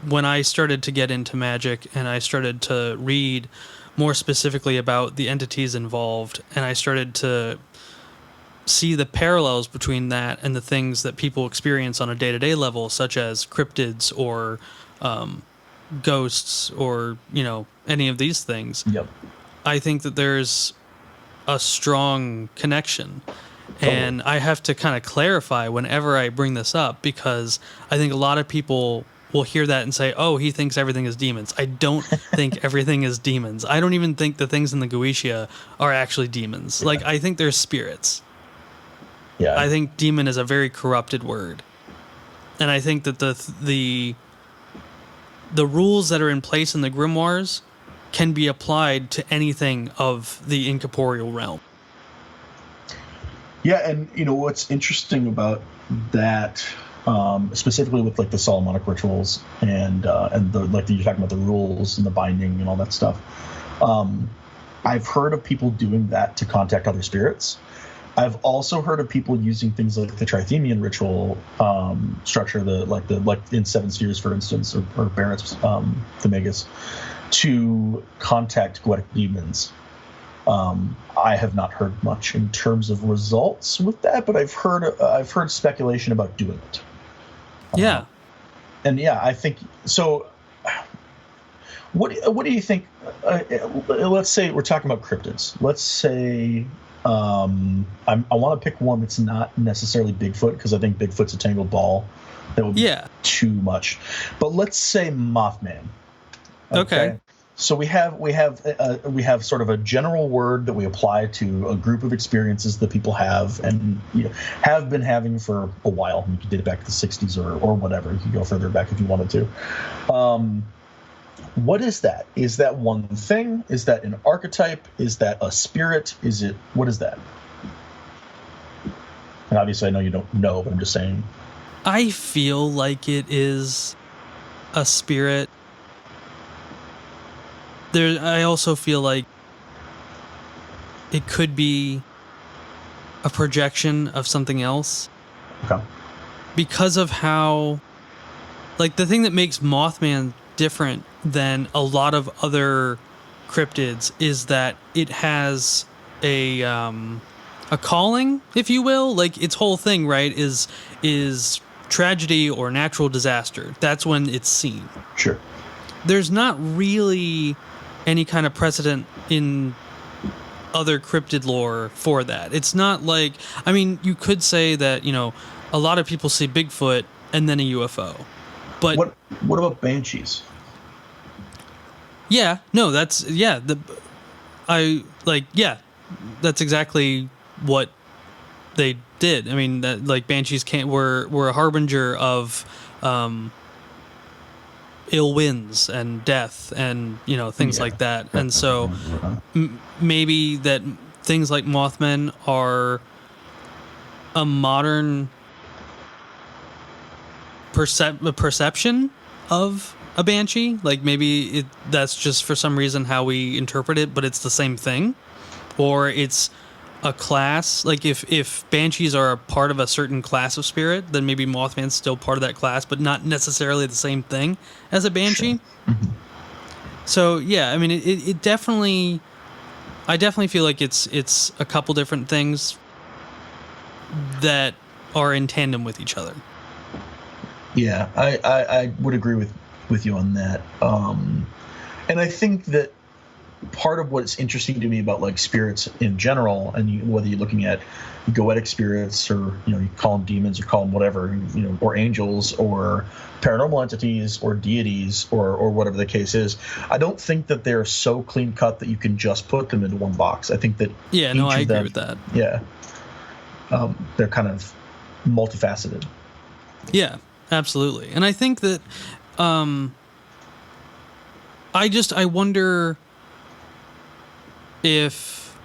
when I started to get into magic and I started to read more specifically about the entities involved, and I started to see the parallels between that and the things that people experience on a day-to-day level, such as cryptids or ghosts or any of these things. I think that there's a strong connection. And I have to kind of clarify whenever I bring this up, because I think a lot of people will hear that and say, oh, he thinks everything is demons. I don't think everything is demons. I don't even think the things in the Goetia are actually demons. Like, I think they're spirits. I think demon is a very corrupted word. And I think that the rules that are in place in the grimoires can be applied to anything of the incorporeal realm. Yeah, and what's interesting about that, specifically with like the Solomonic rituals and the like you're talking about the rules and the binding and all that stuff. I've heard of people doing that to contact other spirits. I've also heard of people using things like the Trithemian ritual structure, like in Seven Spheres, for instance, or Barrett's Themigus, to contact goetic demons. I have not heard much in terms of results with that, but I've heard speculation about doing it. I think so. What do you think? Let's say we're talking about cryptids. Let's say. I want to pick one that's not necessarily Bigfoot, because I think Bigfoot's a tangled ball. That would be too much. But let's say Mothman. Okay. So we have sort of a general word that we apply to a group of experiences that people have and have been having for a while. You could date it back to the 60s or whatever. You could go further back if you wanted to. What is that? Is that one thing? Is that an archetype? Is that a spirit? What is that? And obviously I know you don't know, but I'm just saying. I feel like it is a spirit. I also feel like it could be a projection of something else. Okay. Because of how, like, the thing that makes Mothman different than a lot of other cryptids is that it has a calling, if you will. Like, its whole thing, right, is tragedy or natural disaster. That's when it's seen. Sure. There's not really any kind of precedent in other cryptid lore for that. It's not like, I mean, you could say that, you know, a lot of people see Bigfoot and then a UFO. But what about banshees? Yeah, no, that's that's exactly what they did. I mean, that, like, banshees were a harbinger of ill winds and death and, you know, things like that. And so maybe that things like Mothman are a modern perception of a banshee. Like, maybe that's just for some reason how we interpret it, but it's the same thing. Or it's a class. Like, if banshees are a part of a certain class of spirit, then maybe Mothman's still part of that class, but not necessarily the same thing as a banshee. Sure. Mm-hmm. So yeah, I mean, it definitely, I definitely feel like it's a couple different things that are in tandem with each other. Yeah, I would agree with you on that. And I think that part of what's interesting to me about, like, spirits in general, and whether you're looking at goetic spirits, or, you know, you call them demons, or call them whatever, you know, or angels, or paranormal entities, or deities, or whatever the case is, I don't think that they're so clean cut that you can just put them into one box. I think that I agree with that. Yeah, they're kind of multifaceted. Yeah, absolutely. And I think that I wonder if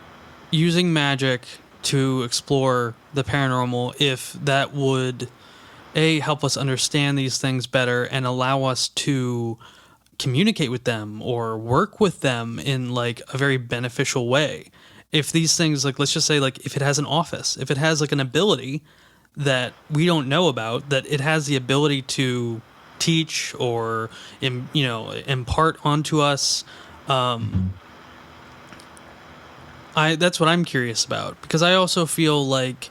using magic to explore the paranormal, if that would help us understand these things better and allow us to communicate with them or work with them in, like, a very beneficial way. If these things, like, let's just say, like, if it has an office, if it has, like, an ability that we don't know about, that it has the ability to teach or, impart onto us, that's what I'm curious about, because I also feel like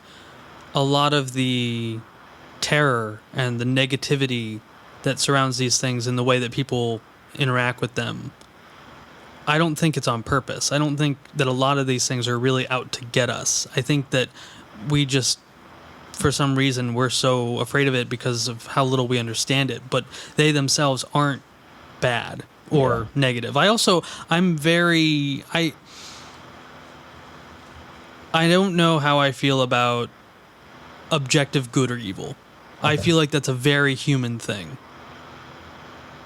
a lot of the terror and the negativity that surrounds these things and the way that people interact with them, I don't think it's on purpose. I don't think that a lot of these things are really out to get us. I think that we just, for some reason, we're so afraid of it because of how little we understand it, but they themselves aren't bad or negative. I don't know how I feel about objective good or evil. Okay. I feel like that's a very human thing.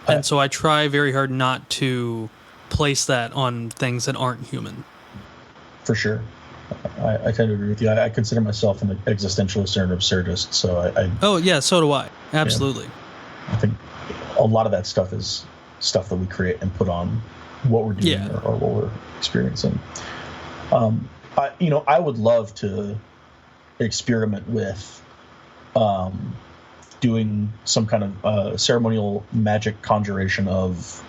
And so I try very hard not to place that on things that aren't human. For sure. I tend to agree with you. I consider myself an existentialist or an absurdist, so Oh, yeah, so do I. Absolutely. Yeah. I think a lot of that stuff is stuff that we create and put on what we're doing or what we're experiencing. I would love to experiment with doing some kind of ceremonial magic conjuration of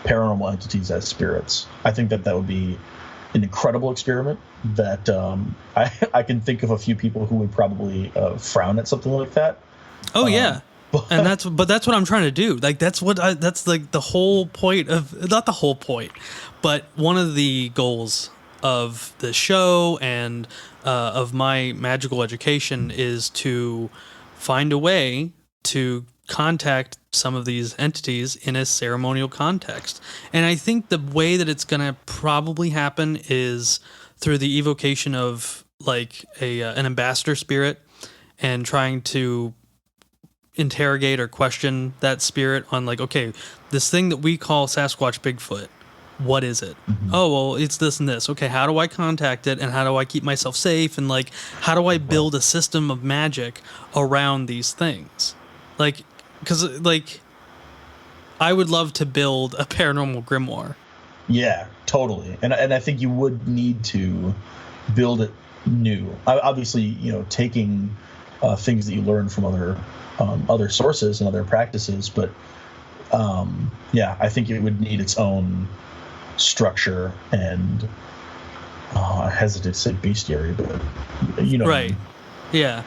paranormal entities as spirits. I think that would be an incredible experiment that I can think of a few people who would probably frown at something like that. Oh, yeah. And that's what I'm trying to do. Like, that's like the whole point of, not the whole point, but one of the goals of the show and of my magical education is to find a way to contact some of these entities in a ceremonial context. And I think the way that it's going to probably happen is through the evocation of, like, an ambassador spirit, and trying to interrogate or question that spirit on, like, okay, this thing that we call Sasquatch Bigfoot, what is it? Oh, well, it's this and this. Okay, how do I contact it, and how do I keep myself safe, and like, how do I build a system of magic around these things? Like, because like, I would love to build a paranormal grimoire. Yeah, totally. And I think you would need to build it new. Obviously, you know, taking things that you learn from other sources and other practices, but yeah, I think it would need its own structure and I hesitate to say bestiary, but you know, Right? Yeah.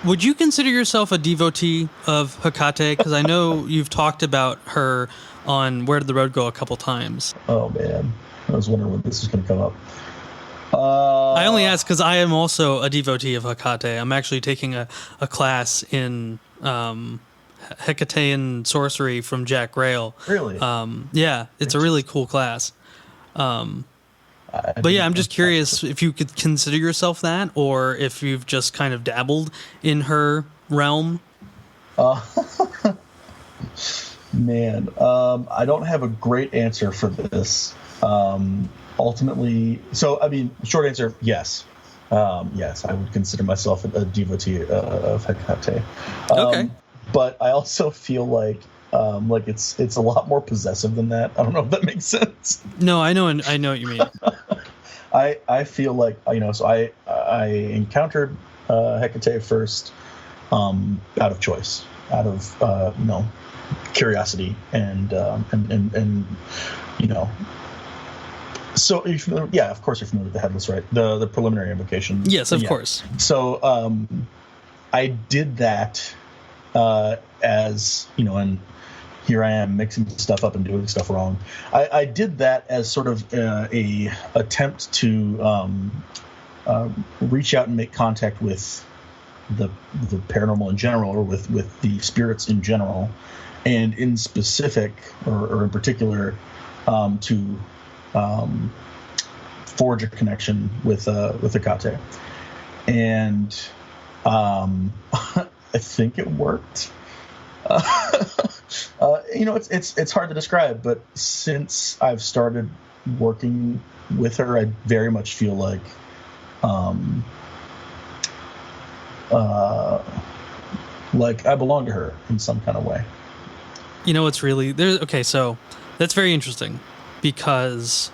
Would you consider yourself a devotee of Hecate? Because I know you've talked about her on Where Did the Road Go a couple times. Oh man, I was wondering when this was going to come up. I only ask because I am also a devotee of Hecate. I'm actually taking a class in Hecatean sorcery from Jack Grail. Really? Yeah, it's a really cool class. But yeah, I'm just curious if you could consider yourself that, or if you've just kind of dabbled in her realm. Man, I don't have a great answer for this. Ultimately, so I mean, short answer, yes. Yes, I would consider myself a devotee of Hecate. Okay. But I also feel like it's a lot more possessive than that. I don't know if that makes sense. No, I know what you mean. I feel like, you know, so I encountered Hecate first out of choice, out of you know, curiosity and you know. So, yeah, of course you're familiar with the Headless Rite, the preliminary invocation. Yes, of course. So I did that as, you know, and here I am mixing stuff up and doing stuff wrong. I did that as sort of a attempt to reach out and make contact with the paranormal in general, or with the spirits in general, and in specific or in particular to forge a connection with Hecate. And I think it worked. You know, it's hard to describe, but since I've started working with her, I very much feel like I belong to her in some kind of way. You know, it's really there. Okay, so that's very interesting because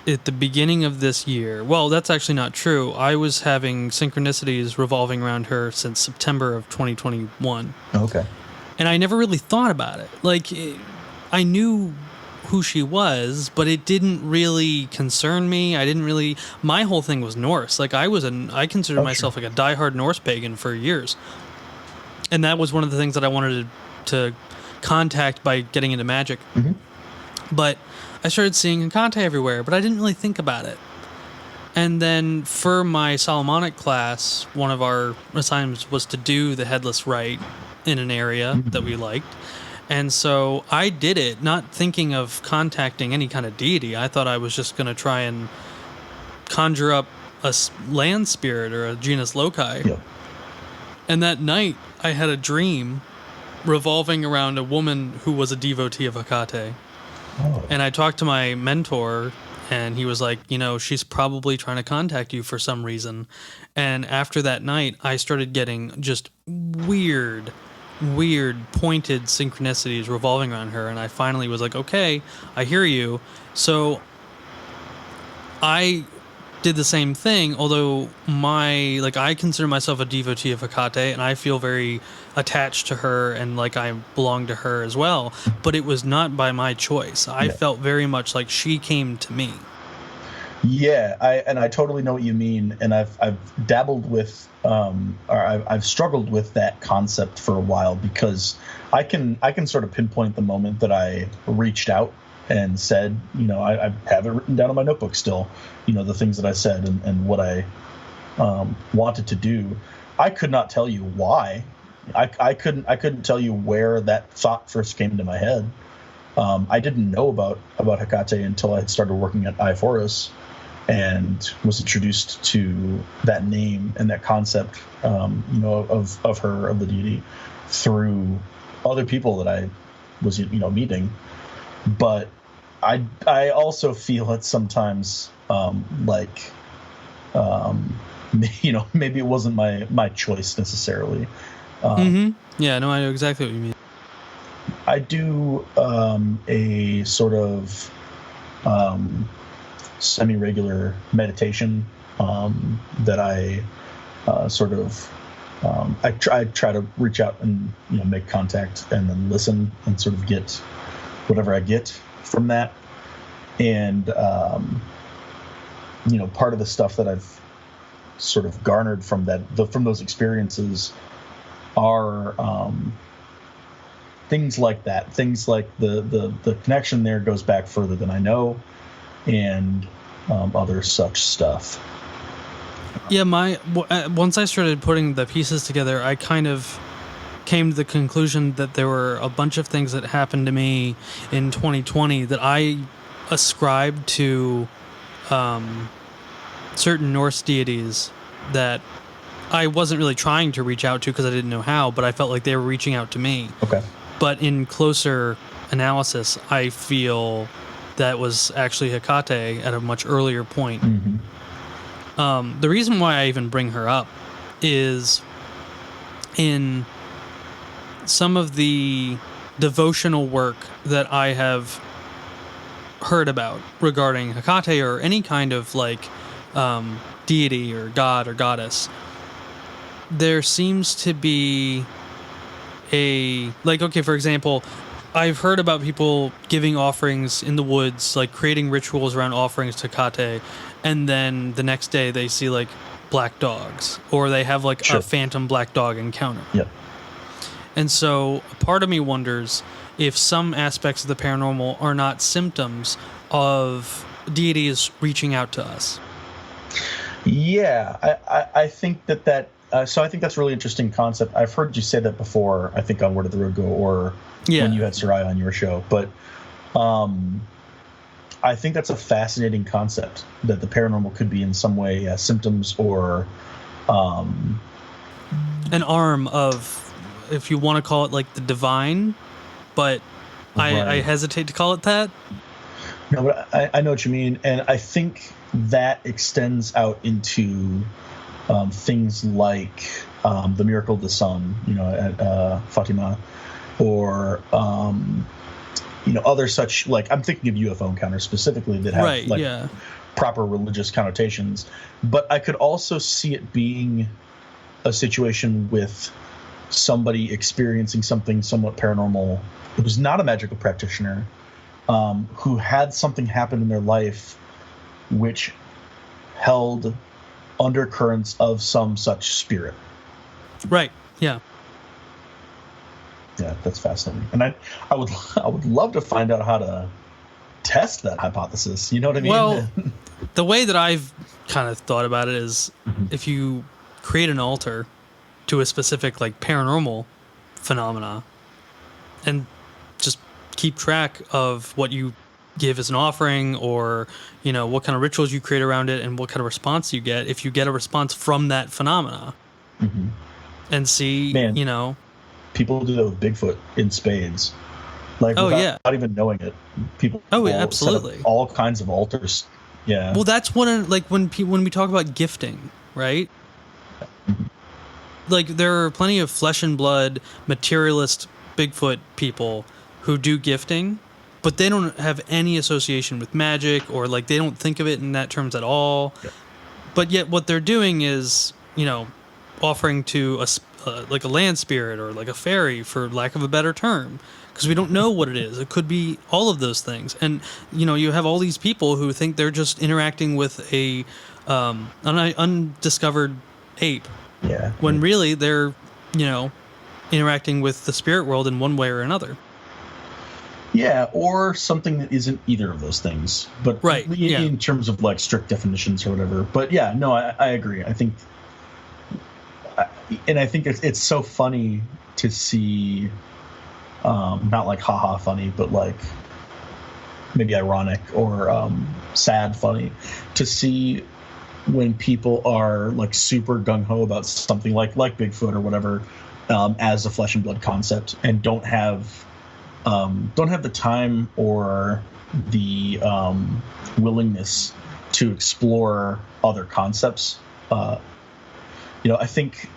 at the beginning of this year, well, that's actually not true. I was having synchronicities revolving around her since September of 2021. Okay. And I never really thought about it. Like, I knew who she was, but it didn't really concern me. My whole thing was Norse. Like, I considered myself like a diehard Norse pagan for years. And that was one of the things that I wanted to contact by getting into magic. Mm-hmm. But I started seeing Hecate everywhere, but I didn't really think about it. And then for my Solomonic class, one of our assignments was to do the Headless Rite in an area that we liked. And so I did it, not thinking of contacting any kind of deity. I thought I was just going to try and conjure up a land spirit or a genus loci. Yeah. And that night, I had a dream revolving around a woman who was a devotee of Hecate. Oh. And I talked to my mentor, and he was like, you know, she's probably trying to contact you for some reason. And after that night, I started getting just weird pointed synchronicities revolving around her. And I finally was like, okay, I hear you. So I did the same thing, although I consider myself a devotee of Hecate, and I feel very attached to her and like I belong to her as well, but it was not by my choice. I felt very much like she came to me. Yeah, I totally know what you mean, and I've dabbled with I've struggled with that concept for a while, because I can sort of pinpoint the moment that I reached out and said, you know, I have it written down in my notebook still, you know, the things that I said and what I wanted to do. I could not tell you why. I couldn't tell you where that thought first came into my head. I didn't know about Hecate until I had started working at Iphorus and was introduced to that name and that concept, you know, of her, of the deity, through other people that I was, you know, meeting. But I also feel it sometimes, like, maybe it wasn't my choice necessarily. Yeah, no, I know exactly what you mean. I do a sort of semi-regular meditation that I sort of I try to reach out and make contact and then listen and sort of get whatever I get from that. And part of the stuff that I've sort of garnered from from those experiences are things like that. Things like the connection there goes back further than I know, and other such stuff. Yeah, once I started putting the pieces together, I kind of came to the conclusion that there were a bunch of things that happened to me in 2020 that I ascribed to certain Norse deities that I wasn't really trying to reach out to because I didn't know how, but I felt like they were reaching out to me. Okay. But in closer analysis, I feel that was actually Hecate at a much earlier point. Mm-hmm. The reason why I even bring her up is in some of the devotional work that I have heard about regarding Hecate or any kind of like deity or god or goddess, there seems to be for example, I've heard about people giving offerings in the woods, like creating rituals around offerings to Hecate, and then the next day they see like black dogs, or they have like a phantom black dog encounter. Yep. And so a part of me wonders if some aspects of the paranormal are not symptoms of deities reaching out to us. Yeah, I think that so I think that's a really interesting concept. I've heard you say that before, I think on Where Did the Road Go, or when you had Soraya on your show. But I think that's a fascinating concept, that the paranormal could be in some way symptoms or an arm of, if you want to call it like the divine, but right. I hesitate to call it that. No, but I know what you mean, and I think that extends out into things like the miracle of the sun, at Fatima, or other such, like, I'm thinking of UFO encounters specifically that have proper religious connotations. But I could also see it being a situation with somebody experiencing something somewhat paranormal who's not a magical practitioner, who had something happen in their life which held undercurrents of some such spirit. Right. Yeah. Yeah, that's fascinating. And I would love to find out how to test that hypothesis. You know what I mean? Well, the way that I've kind of thought about it is, if you create an altar to a specific like paranormal phenomena and just keep track of what you give as an offering, or what kind of rituals you create around it and what kind of response you get, if you get a response from that phenomena, and see, people do that with Bigfoot in spades, like without even knowing it. People absolutely set up all kinds of altars. Yeah. Well, that's when we talk about gifting, right? Like, there are plenty of flesh and blood materialist Bigfoot people who do gifting, but they don't have any association with magic, or like they don't think of it in that terms at all. Yeah. But yet what they're doing is, offering to like a land spirit or like a fairy, for lack of a better term, because we don't know what it is. It could be all of those things. And, you have all these people who think they're just interacting with an undiscovered ape. Yeah. When really they're, interacting with the spirit world in one way or another. Yeah, or something that isn't either of those things. But in terms of like strict definitions or whatever. But yeah, no, I agree. I think it's so funny to see, not like haha funny, but like maybe ironic or sad funny, to see when people are like super gung-ho about something like Bigfoot or whatever, as a flesh and blood concept, and don't have don't have the time or the willingness to explore other concepts. I think.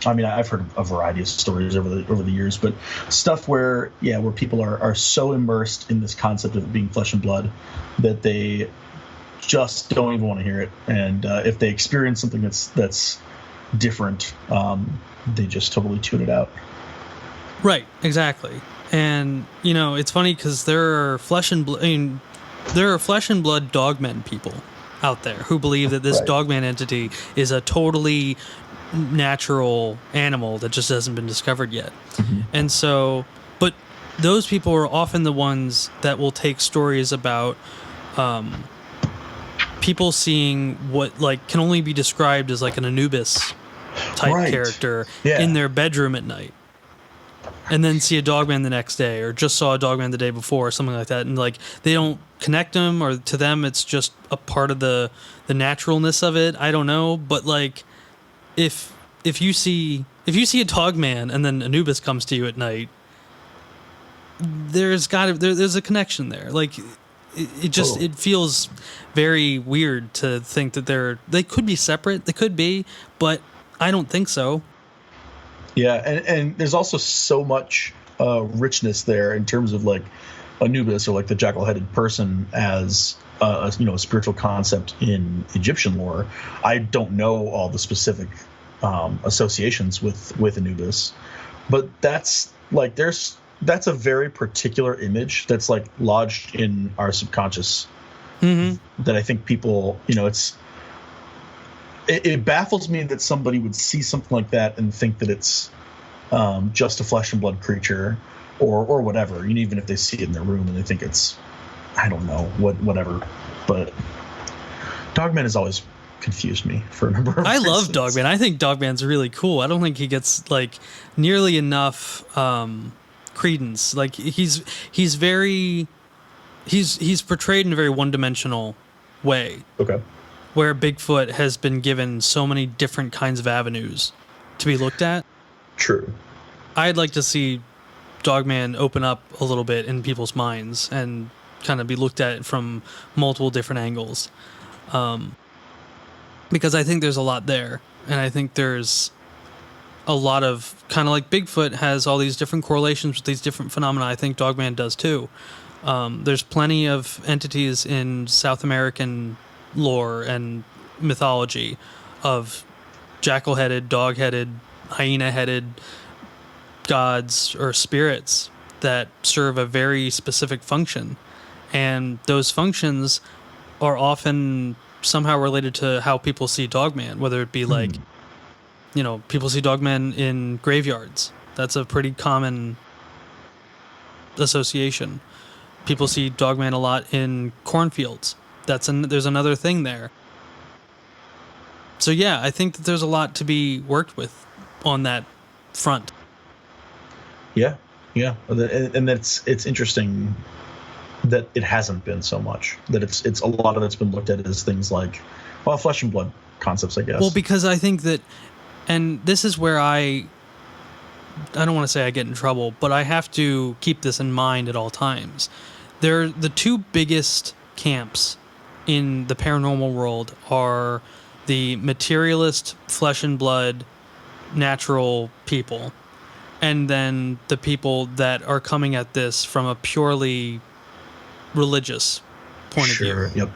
I've heard a variety of stories over the years, but stuff where people are so immersed in this concept of it being flesh and blood that they just don't even want to hear it. And if they experience something that's different, they just totally tune it out. Right, exactly. And it's funny because there are flesh and blood dogmen people out there who believe that this Right. dogman entity is a totally natural animal that just hasn't been discovered yet. Mm-hmm. And so, but those people are often the ones that will take stories about people seeing what can only be described as an Anubis type Right. character Yeah. in their bedroom at night, and then see a dogman the next day, or just saw a dogman the day before, or something like that, and they don't connect them, or to them it's just a part of the naturalness of it. I don't know, but if you see a dogman and then Anubis comes to you at night, there's a connection there. It feels very weird to think that they could be separate. They could be, but I don't think so. Yeah, and there's also so much richness there in terms of Anubis, or the jackal-headed person, as a spiritual concept in Egyptian lore. I don't know all the specific associations with Anubis, but that's that's a very particular image that's lodged in our subconscious. Mm-hmm. That I think people, it baffles me that somebody would see something like that and think that it's just a flesh and blood creature or whatever. Even if they see it in their room and they think it's, I don't know, whatever. But Dogman has always confused me for a number of reasons. I love Dogman. I think Dogman's really cool. I don't think he gets nearly enough credence. He's portrayed in a very one-dimensional way. Okay. Where Bigfoot has been given so many different kinds of avenues to be looked at. True. I'd like to see Dogman open up a little bit in people's minds and kind of be looked at from multiple different angles. Because I think there's a lot there. And I think there's a lot of, kind of like Bigfoot has all these different correlations with these different phenomena. I think Dogman does too. There's plenty of entities in South American lore and mythology of jackal-headed, dog-headed, hyena-headed gods or spirits that serve a very specific function. And those functions are often somehow related to how people see Dogman, whether it be people see Dogman in graveyards. That's a pretty common association. People see Dogman a lot in cornfields. There's another thing there. So yeah, I think that there's a lot to be worked with on that front. Yeah, and it's interesting that it hasn't been so much. That it's a lot of it's been looked at as things like, flesh and blood concepts, I guess. Well, because I think that, and this is where I don't want to say I get in trouble, but I have to keep this in mind at all times. They're the two biggest camps in the paranormal world are the materialist, flesh and blood, natural people, and then the people that are coming at this from a purely religious point of view. Yep.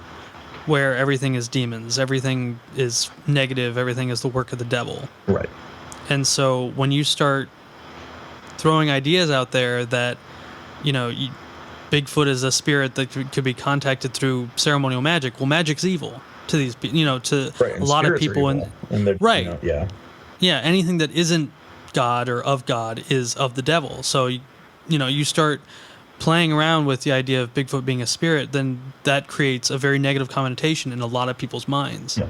Where everything is demons, everything is negative, everything is the work of the devil. Right. And so when you start throwing ideas out there that, Bigfoot is a spirit that could be contacted through ceremonial magic. Well, magic's evil to these people, to right. a lot of people. And right. Yeah. Yeah. Anything that isn't God or of God is of the devil. So, you start playing around with the idea of Bigfoot being a spirit, then that creates a very negative connotation in a lot of people's minds. Yeah.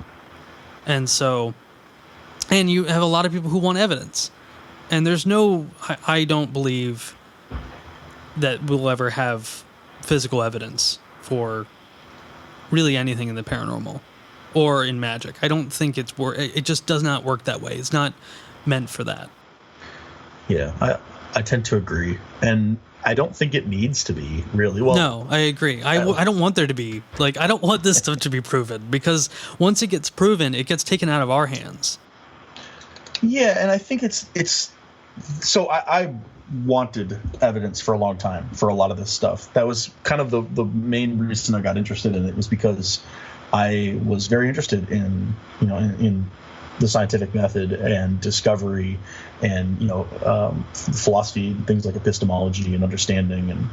And so, and you have a lot of people who want evidence. And I don't believe that we'll ever have physical evidence for really anything in the paranormal or in magic. I don't think it just does not work that way. It's not meant for that. Yeah, I tend to agree. And I don't think it needs to be, really. Well, No, I agree. I don't want there to be, like, I don't want this stuff to be proven, because once it gets proven, it gets taken out of our hands. Yeah, and I think it's so I wanted evidence for a long time for a lot of this stuff. That was kind of the main reason I got interested in it, was because I was very interested in, in the scientific method and discovery and, philosophy, things like epistemology and understanding,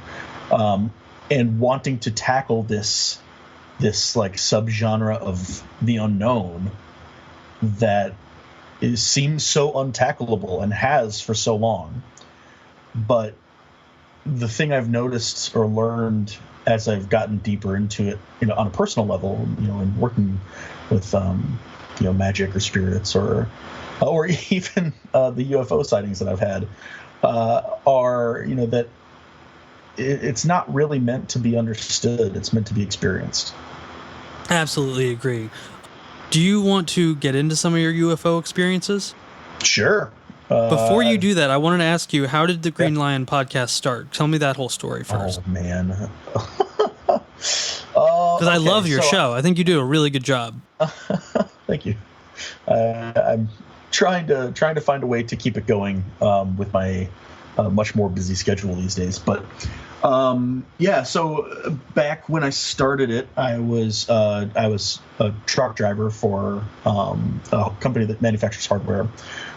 and wanting to tackle this like subgenre of the unknown that seems so untackleable and has for so long. But the thing I've noticed or learned as I've gotten deeper into it, on a personal level, and working with, magic or spirits or even the UFO sightings that I've had, are, that it's not really meant to be understood. It's meant to be experienced. Absolutely agree. Do you want to get into some of your UFO experiences? Sure. Before you do that, I wanted to ask you, how did the Green Lion podcast start? Tell me that whole story first. Oh, man. Because I love your show. I think you do a really good job. Thank you. I'm trying to find a way to keep it going with my much more busy schedule these days. But so back when I started it, I was a truck driver for a company that manufactures hardware,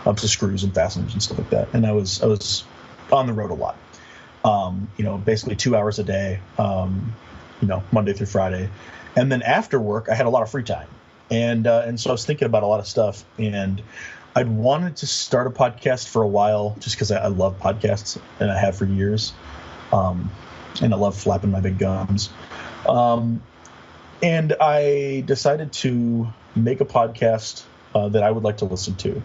so screws and fasteners and stuff like that. And I was on the road a lot. Basically 2 hours a day, Monday through Friday. And then after work, I had a lot of free time. And so I was thinking about a lot of stuff, and I'd wanted to start a podcast for a while just because I love podcasts, and I have for years. And I love flapping my big gums. And I decided to make a podcast that I would like to listen to,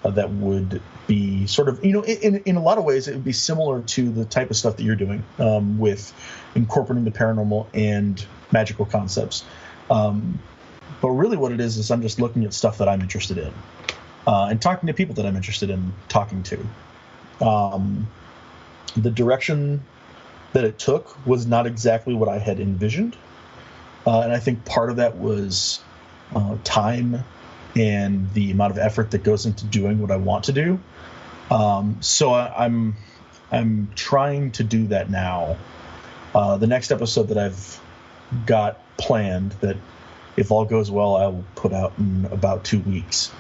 that would be sort of, in a lot of ways, it would be similar to the type of stuff that you're doing, with incorporating the paranormal and magical concepts. But really what it is I'm just looking at stuff that I'm interested in, and talking to people that I'm interested in talking to. The direction that it took was not exactly what I had envisioned. And I think part of that was time and the amount of effort that goes into doing what I want to do. So I'm trying to do that now. The next episode that I've got planned, that if all goes well, I will put out in about 2 weeks,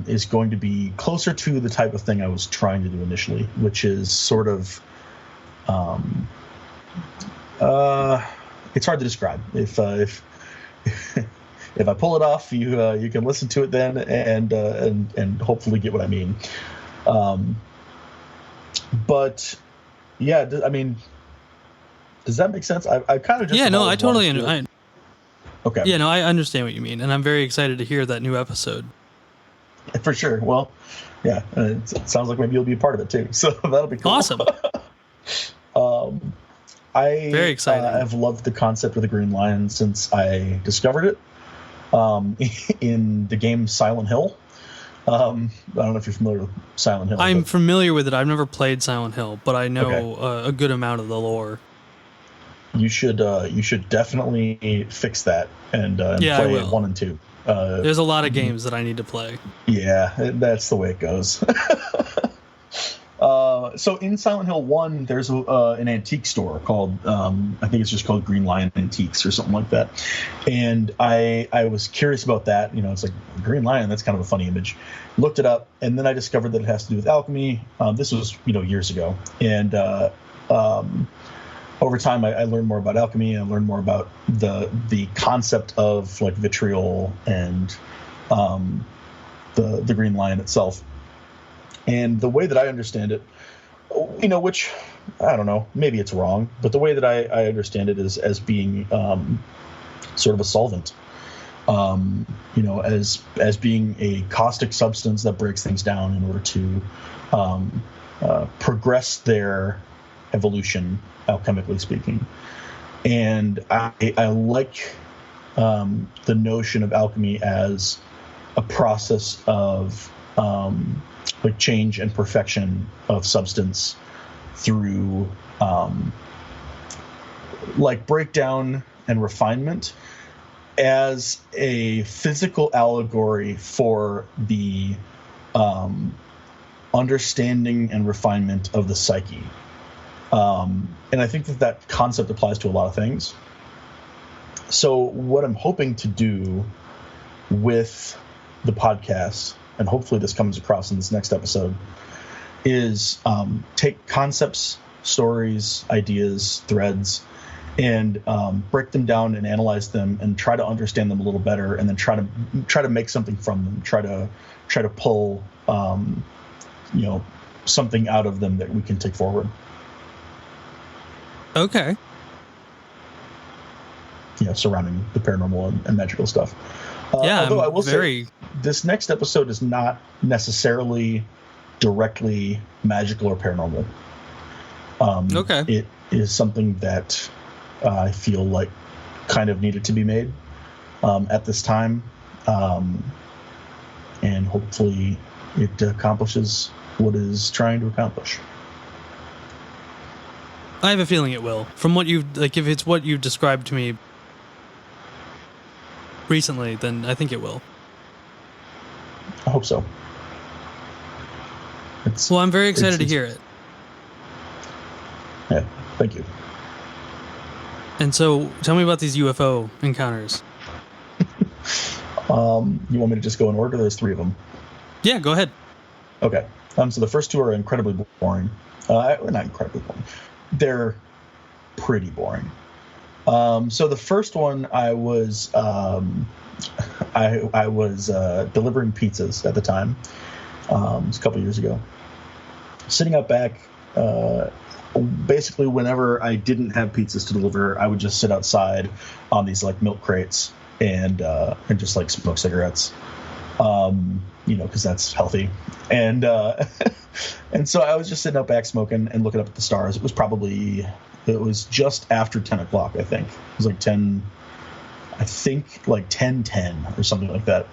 is going to be closer to the type of thing I was trying to do initially, which is sort of, it's hard to describe. If I pull it off, you can listen to it then and hopefully get what I mean. But yeah, I mean, does that make sense? I kind of just I totally understand. Okay. Yeah, no, I understand what you mean, and I'm very excited to hear that new episode. For sure. Well, yeah, it sounds like maybe you'll be a part of it too, so that'll be cool. Awesome. Very excited. I've loved the concept of the Green Lion since I discovered it in the game Silent Hill. I don't know if you're familiar with Silent Hill. I'm familiar with it. I've never played Silent Hill, but I know a good amount of the lore. You should definitely fix that and play 1 and 2. There's a lot of games that I need to play. Yeah, that's the way it goes. So in Silent Hill 1, there's an antique store called, I think it's just called Green Lion Antiques or something like that. And I was curious about that. It's like Green Lion, that's kind of a funny image. Looked it up, and then I discovered that it has to do with alchemy. This was, years ago. And over time, I learned more about alchemy, and I learned more about the concept of like vitriol and the Green Lion itself. And the way that I understand it, which I don't know, maybe it's wrong, but the way that I understand it is as being sort of a solvent, as being a caustic substance that breaks things down in order to progress their evolution, alchemically speaking. And I like the notion of alchemy as a process of like change and perfection of substance through like breakdown and refinement as a physical allegory for the understanding and refinement of the psyche. And I think that concept applies to a lot of things. So what I'm hoping to do with the podcast, and hopefully this comes across in this next episode, is take concepts, stories, ideas, threads, and break them down and analyze them and try to understand them a little better, and then try to make something from them. Try to pull something out of them that we can take forward. Okay. Surrounding the paranormal and magical stuff. Although I will say this next episode is not necessarily directly magical or paranormal. Okay. It is something that I feel like kind of needed to be made at this time. And hopefully it accomplishes what it is trying to accomplish. I have a feeling it will. From what if it's what you've described to me recently, then I think it will. I hope so. Well, I'm very excited to hear it. Yeah, thank you. And so, tell me about these UFO encounters. You want me to just go in order? There's 3 of them. Yeah, go ahead. Okay. So the first 2 are incredibly boring. Not incredibly boring. They're pretty boring. So the first one, I was delivering pizzas at the time. It was a couple years ago. Sitting out back, basically whenever I didn't have pizzas to deliver, I would just sit outside on these like milk crates and just like smoke cigarettes, because that's healthy. And and so I was just sitting out back smoking and looking up at the stars. It was just after 10 o'clock, I think. It was like 10:10 or something like that.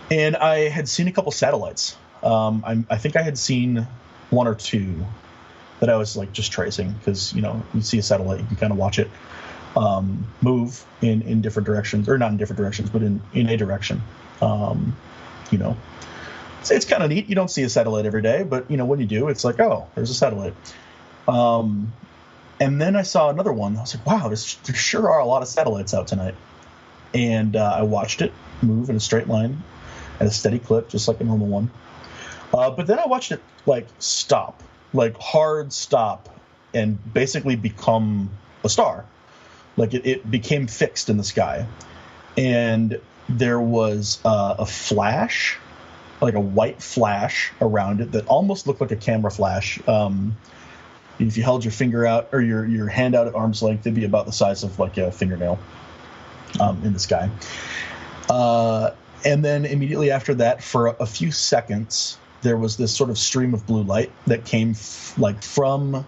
And I had seen a couple satellites. I think I had seen 1 or 2 that I was like just tracing, because you see a satellite, you can kind of watch it move in different directions, or not in different directions, but in a direction. It's kind of neat. You don't see a satellite every day, but when you do, it's like, oh, there's a satellite. And then I saw another one. I was like, wow, there sure are a lot of satellites out tonight. And I watched it move in a straight line at a steady clip, just like a normal one. But then I watched it like stop, like hard stop, and basically become a star. Like it became fixed in the sky. And there was a flash, like a white flash around it that almost looked like a camera flash. If you held your finger out, or your hand out at arm's length, it'd be about the size of like a fingernail in the sky. And then immediately after that, for a few seconds, there was this sort of stream of blue light that came from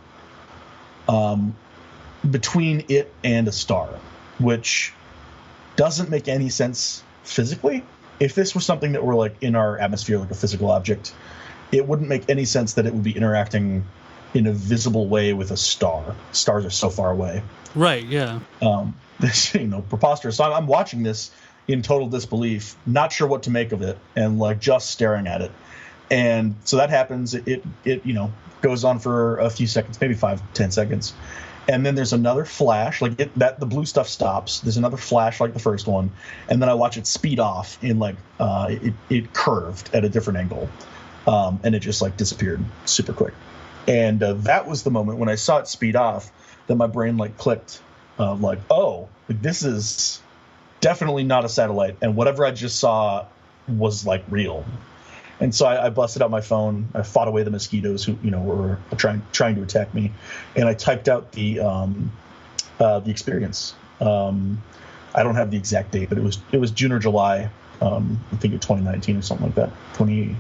between it and a star, which doesn't make any sense physically. If this was something that were like in our atmosphere, like a physical object, it wouldn't make any sense that it would be interacting in a visible way with a star. Stars are so far away. Right, yeah. This, preposterous. So I'm watching this in total disbelief, not sure what to make of it, and like just staring at it. And so that happens. It goes on for a few seconds, maybe 5-10 seconds. And then there's another flash, like the blue stuff stops. There's another flash like the first one. And then I watch it speed off in like, it curved at a different angle. And it just like disappeared super quick. And that was the moment when I saw it speed off that my brain like clicked, like, oh, this is definitely not a satellite. And whatever I just saw was like real. And so I busted out my phone. I fought away the mosquitoes who, were trying to attack me, and I typed out the experience. I don't have the exact date, but it was June or July. I think of 2019 or something like that. 2019.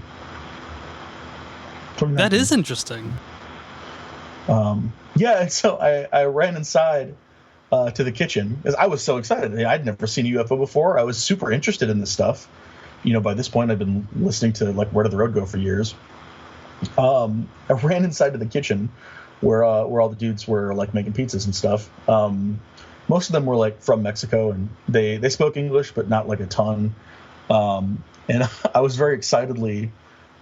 That is interesting. Yeah, and so I ran inside to the kitchen because I was so excited. I'd never seen a UFO before. I was super interested in this stuff. By this point, I've been listening to like Where Did the Road Go for years. I ran inside to the kitchen, where all the dudes were like making pizzas and stuff. Most of them were like from Mexico, and they spoke English, but not like a ton. And I was very excitedly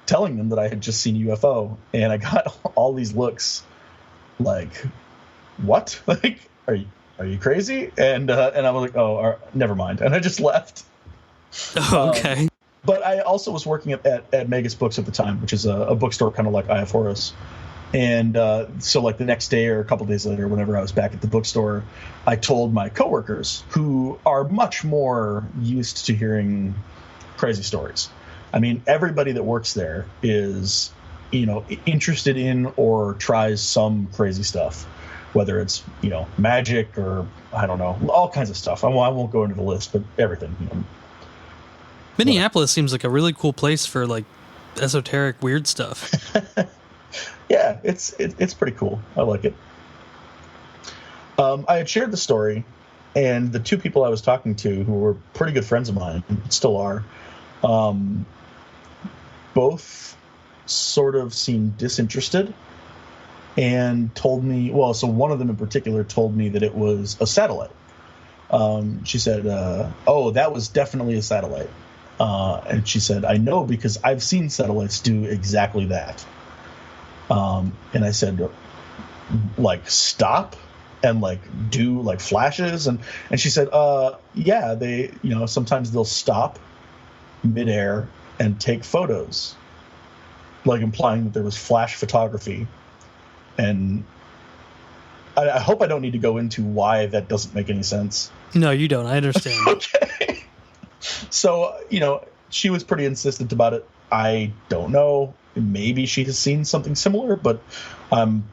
telling them that I had just seen a UFO, and I got all these looks like, "What? Like, are you crazy?" And I was like, "Oh, never mind," and I just left. Oh, okay. But I also was working at Megas Books at the time, which is a bookstore kind of like I F Horus. And so like the next day or a couple days later, whenever I was back at the bookstore, I told my coworkers, who are much more used to hearing crazy stories. I mean, everybody that works there is, interested in or tries some crazy stuff, whether it's, magic or, I don't know, all kinds of stuff. I won't go into the list, but everything. Minneapolis seems like a really cool place for like esoteric weird stuff. Yeah, it's pretty cool. I like it. I had shared the story, and the two people I was talking to, who were pretty good friends of mine, still are, both sort of seemed disinterested and told me, well, so one of them in particular told me that it was a satellite. She said, "Oh, that was definitely a satellite." And she said, "I know because I've seen satellites do exactly that." And I said, like, stop and like do like flashes, and she said, yeah, they, sometimes they'll stop midair and take photos, like implying that there was flash photography. And I hope I don't need to go into why that doesn't make any sense. No, you don't. I understand. Okay. So, she was pretty insistent about it. I don't know. Maybe she has seen something similar, but I'm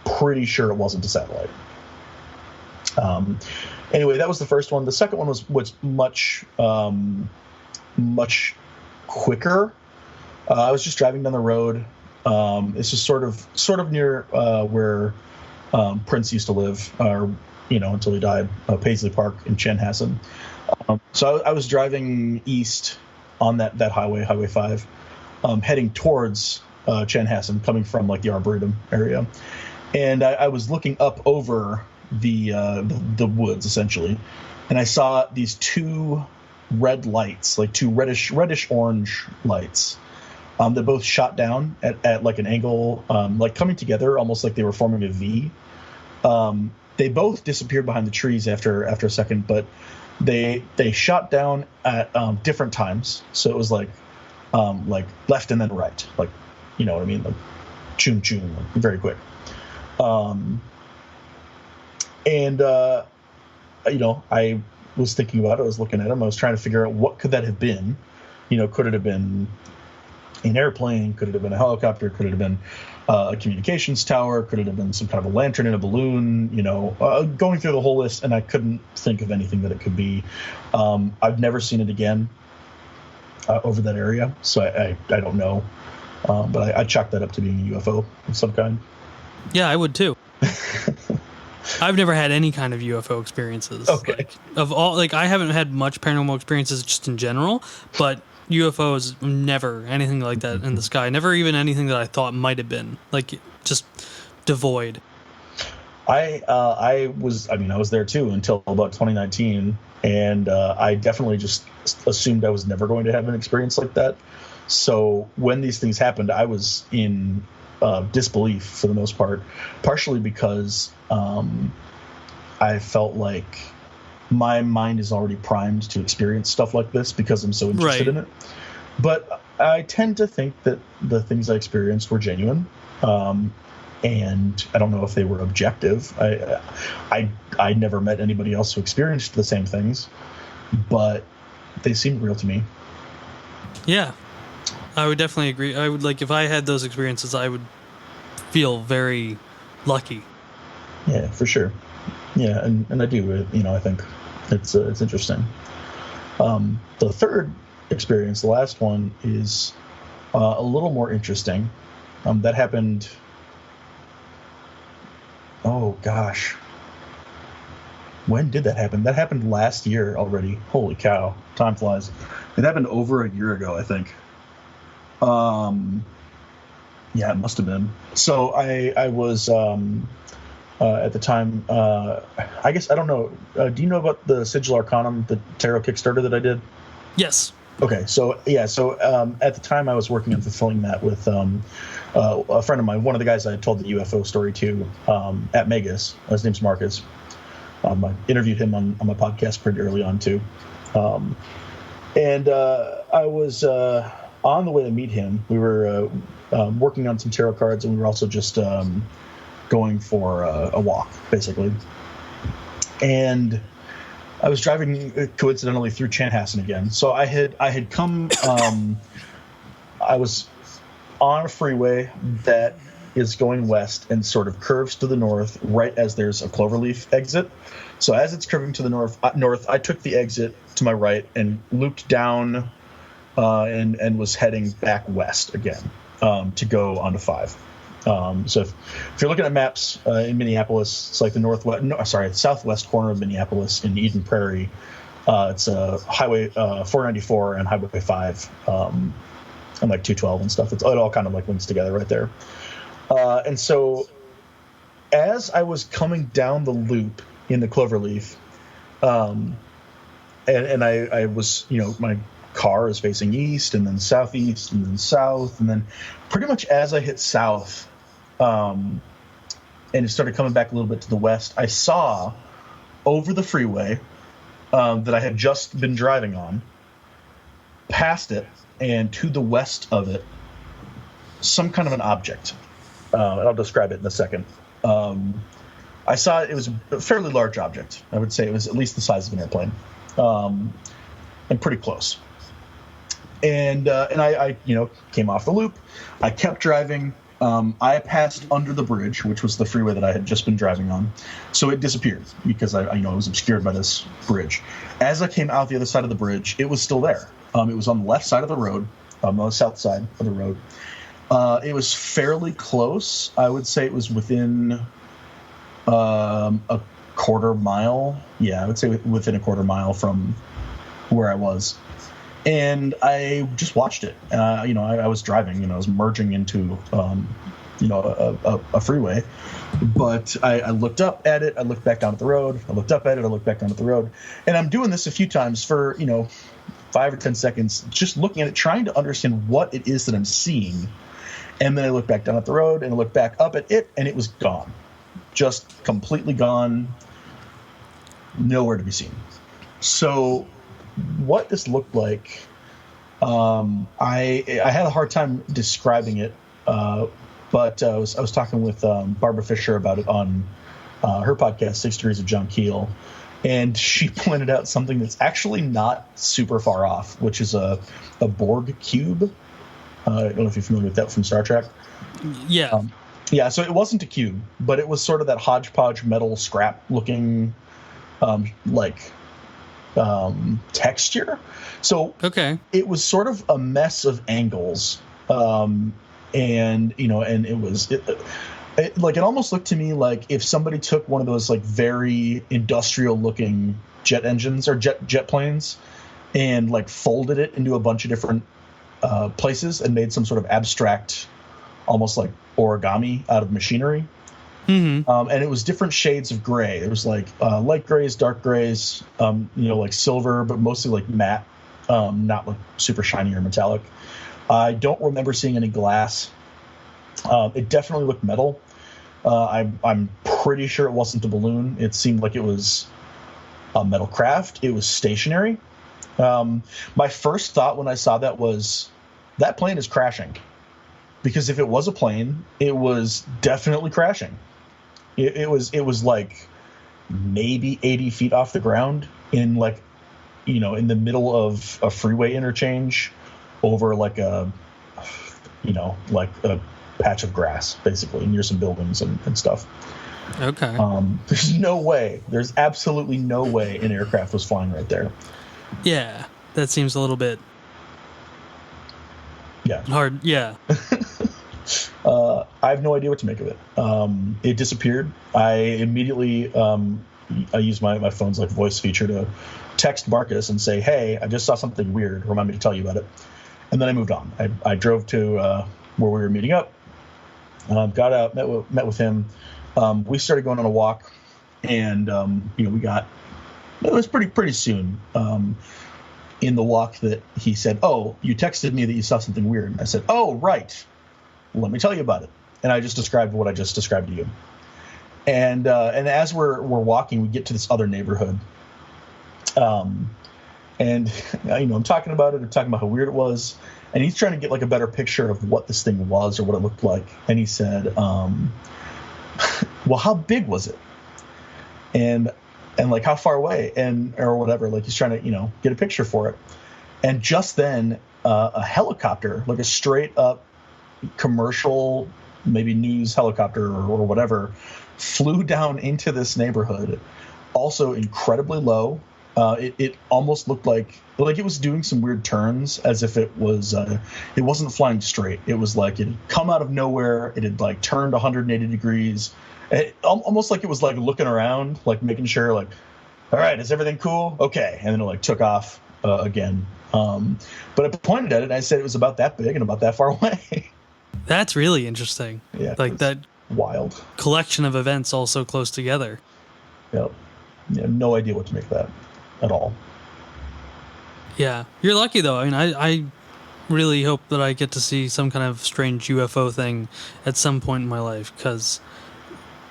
pretty sure it wasn't a satellite. Anyway, that was the first one. The second one was much quicker. I was just driving down the road. It's just sort of near where Prince used to live, until he died, Paisley Park in Chanhassen. So I was driving east on that highway, Highway 5, heading towards Chanhassen, coming from like the Arboretum area, and I was looking up over the woods essentially, and I saw these two red lights, like two reddish orange lights, that both shot down at like an angle, like coming together, almost like they were forming a V. They both disappeared behind the trees after a second, but they shot down at different times. So it was like left and then right, like, you know what I mean, like choom choom, like very quick. I was thinking about it. I was looking at them. I was trying to figure out what could that have been. Could it have been an airplane? Could it have been a helicopter? Could it have been a communications tower? Could it have been some kind of a lantern in a balloon? Going through the whole list, and I couldn't think of anything that it could be. I've never seen it again over that area, so I don't know. But I chalk that up to being a UFO of some kind. Yeah, I would too. I've never had any kind of UFO experiences. Okay. I haven't had much paranormal experiences just in general, but UFOs, never anything like that in the sky. Never even anything that I thought might have been, like, just devoid. I was there too until about 2019, and I definitely just assumed I was never going to have an experience like that. So when these things happened, I was in disbelief for the most part, partially because I felt like my mind is already primed to experience stuff like this because I'm so interested in it. But I tend to think that the things I experienced were genuine. And I don't know if they were objective. I never met anybody else who experienced the same things, but they seemed real to me. Yeah. I would definitely agree. I would, like, if I had those experiences, I would feel very lucky. Yeah, for sure. Yeah, and I do. I think it's interesting. The third experience, the last one, is a little more interesting. That happened. Oh gosh, when did that happen? That happened last year already. Holy cow, time flies. It happened over a year ago, I think. Yeah, it must have been. So I was at the time. I guess I don't know. Do you know about the Sigil Arcanum, the tarot Kickstarter that I did? Yes. Okay, so yeah, so at the time I was working on fulfilling that with a friend of mine, one of the guys I told the UFO story to at Megas. His name's Marcus. I interviewed him on my podcast pretty early on too, and I was on the way to meet him. We were working on some tarot cards, and we were also just going for a walk, basically. And I was driving coincidentally through Chanhassen again. So I had come. I was on a freeway that is going west and sort of curves to the north, right as there's a cloverleaf exit. So as it's curving to the north, I took the exit to my right and looped down, and was heading back west again to go onto 5. So if you're looking at maps in Minneapolis, it's like the southwest corner of Minneapolis in Eden Prairie. It's Highway 494 and Highway 5, and like 212 and stuff. It all kind of like links together right there. And so as I was coming down the loop in the cloverleaf, and I was, my car is facing east and then southeast and then south, and then pretty much as I hit south, and it started coming back a little bit to the west, I saw over the freeway that I had just been driving on, past it and to the west of it, some kind of an object. And I'll describe it in a second. I saw it was a fairly large object. I would say it was at least the size of an airplane, and pretty close. And I came off the loop. I kept driving. I passed under the bridge, which was the freeway that I had just been driving on. So it disappeared because I was obscured by this bridge. As I came out the other side of the bridge, it was still there. It was on the left side of the road, on the south side of the road. It was fairly close. I would say it was within a quarter mile. Yeah, I would say within a quarter mile from where I was. And I just watched it. I was driving, I was merging into, a freeway. But I looked up at it. I looked back down at the road. I looked up at it. I looked back down at the road. And I'm doing this a few times for, 5 or 10 seconds, just looking at it, trying to understand what it is that I'm seeing. And then I looked back down at the road and I looked back up at it, and it was gone. Just completely gone. Nowhere to be seen. So what this looked like, I had a hard time describing it, but I was talking with Barbara Fisher about it on her podcast, 6 Degrees of John Keel, and she pointed out something that's actually not super far off, which is a Borg cube. I don't know if you're familiar with that from Star Trek. Yeah. Yeah, so it wasn't a cube, but it was sort of that hodgepodge metal scrap looking texture. So okay, it was sort of a mess of angles, and it was it almost looked to me like if somebody took one of those like very industrial looking jet engines or jet planes and like folded it into a bunch of different places and made some sort of abstract, almost like origami out of machinery. Mm-hmm. And it was different shades of gray. It was like light grays, dark grays, like silver, but mostly like matte, not like super shiny or metallic. I don't remember seeing any glass. It definitely looked metal. I'm pretty sure it wasn't a balloon. It seemed like it was a metal craft. It was stationary. My first thought when I saw that was, that plane is crashing. Because if it was a plane, it was definitely crashing. It was like maybe 80 feet off the ground in like, in the middle of a freeway interchange over like a patch of grass, basically, near some buildings and stuff. Okay. There's absolutely no way an aircraft was flying right there. Yeah, that seems a little bit hard. Yeah. I have no idea what to make of it. It disappeared. I immediately I used my phone's like voice feature to text Marcus and say, "Hey, I just saw something weird. Remind me to tell you about it." And then I moved on. I drove to where we were meeting up, Got out, met with him. We started going on a walk, and it was pretty soon in the walk that he said, "Oh, you texted me that you saw something weird." And I said, "Oh, right. Let me tell you about it." And I just described what I just described to you. And as we're walking, we get to this other neighborhood. And I'm talking about it. I'm talking about how weird it was. And he's trying to get like a better picture of what this thing was or what it looked like. And he said, "Well, how big was it? And like how far away or whatever." Like he's trying to, get a picture for it. And just then, a helicopter, like a straight up commercial, maybe news helicopter or whatever, flew down into this neighborhood, also incredibly low. It almost looked like it was doing some weird turns, as if it wasn't flying straight. It was like it had come out of nowhere. It had like turned 180 degrees. Almost like it was like looking around, like making sure, like, all right, is everything cool? Okay. And then it like took off again. But I pointed at it and I said it was about that big and about that far away. That's really interesting. Yeah. Like that wild collection of events all so close together. Yep. Yeah, no idea what to make of that at all. Yeah. You're lucky though. I mean, I really hope that I get to see some kind of strange UFO thing at some point in my life, because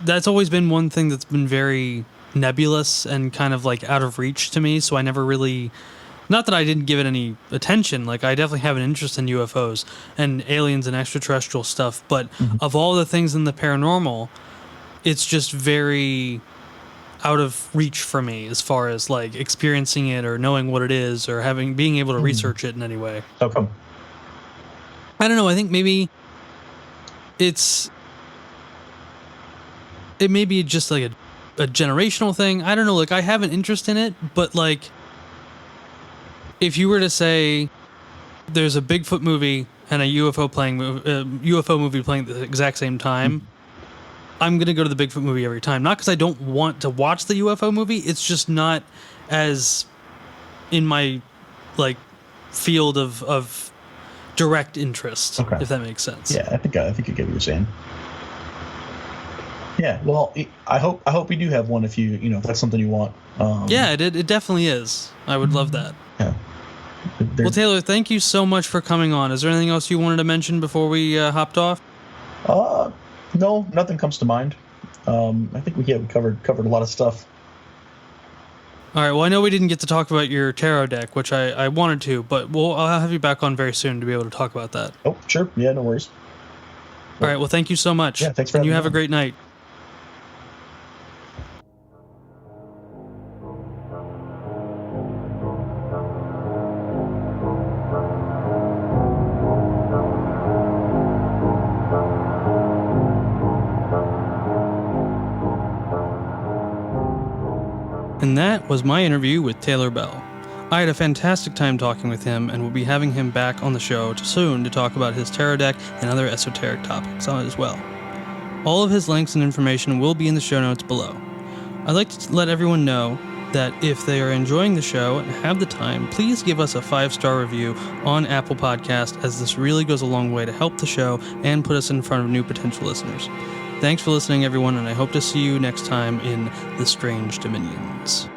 that's always been one thing that's been very nebulous and kind of like out of reach to me. So I never really, not that I didn't give it any attention, like I definitely have an interest in UFOs and aliens and extraterrestrial stuff, but of all the things in the paranormal, it's just very out of reach for me as far as like experiencing it or knowing what it is or being able to research it in any way. How come? I don't know. I think maybe it may be just like a generational thing. I don't know. Like I have an interest in it, but like if you were to say there's a Bigfoot movie and a UFO movie playing at the exact same time, I'm going to go to the Bigfoot movie every time. Not because I don't want to watch the UFO movie. It's just not as in my like field of direct interest, if that makes sense. Yeah, I think I get what you're saying. Yeah, well, I hope we do have one if if that's something you want. Yeah, it definitely is. I would love that. Yeah. Well, Taylor, thank you so much for coming on. Is there anything else you wanted to mention before we hopped off? No, nothing comes to mind. I think we covered a lot of stuff. All right. Well, I know we didn't get to talk about your tarot deck, which I wanted to, but I'll have you back on very soon to be able to talk about that. Oh, sure. Yeah, no worries. All right. Well, thank you so much. Yeah, thanks for having me. You have a great night. And that was my interview with Taylor Bell. I had a fantastic time talking with him and will be having him back on the show soon to talk about his tarot deck and other esoteric topics on it as well. All of his links and information will be in the show notes below. I'd like to let everyone know that if they are enjoying the show and have the time, please give us a 5-star review on Apple Podcast, as this really goes a long way to help the show and put us in front of new potential listeners. Thanks for listening, everyone, and I hope to see you next time in The Strange Dominions.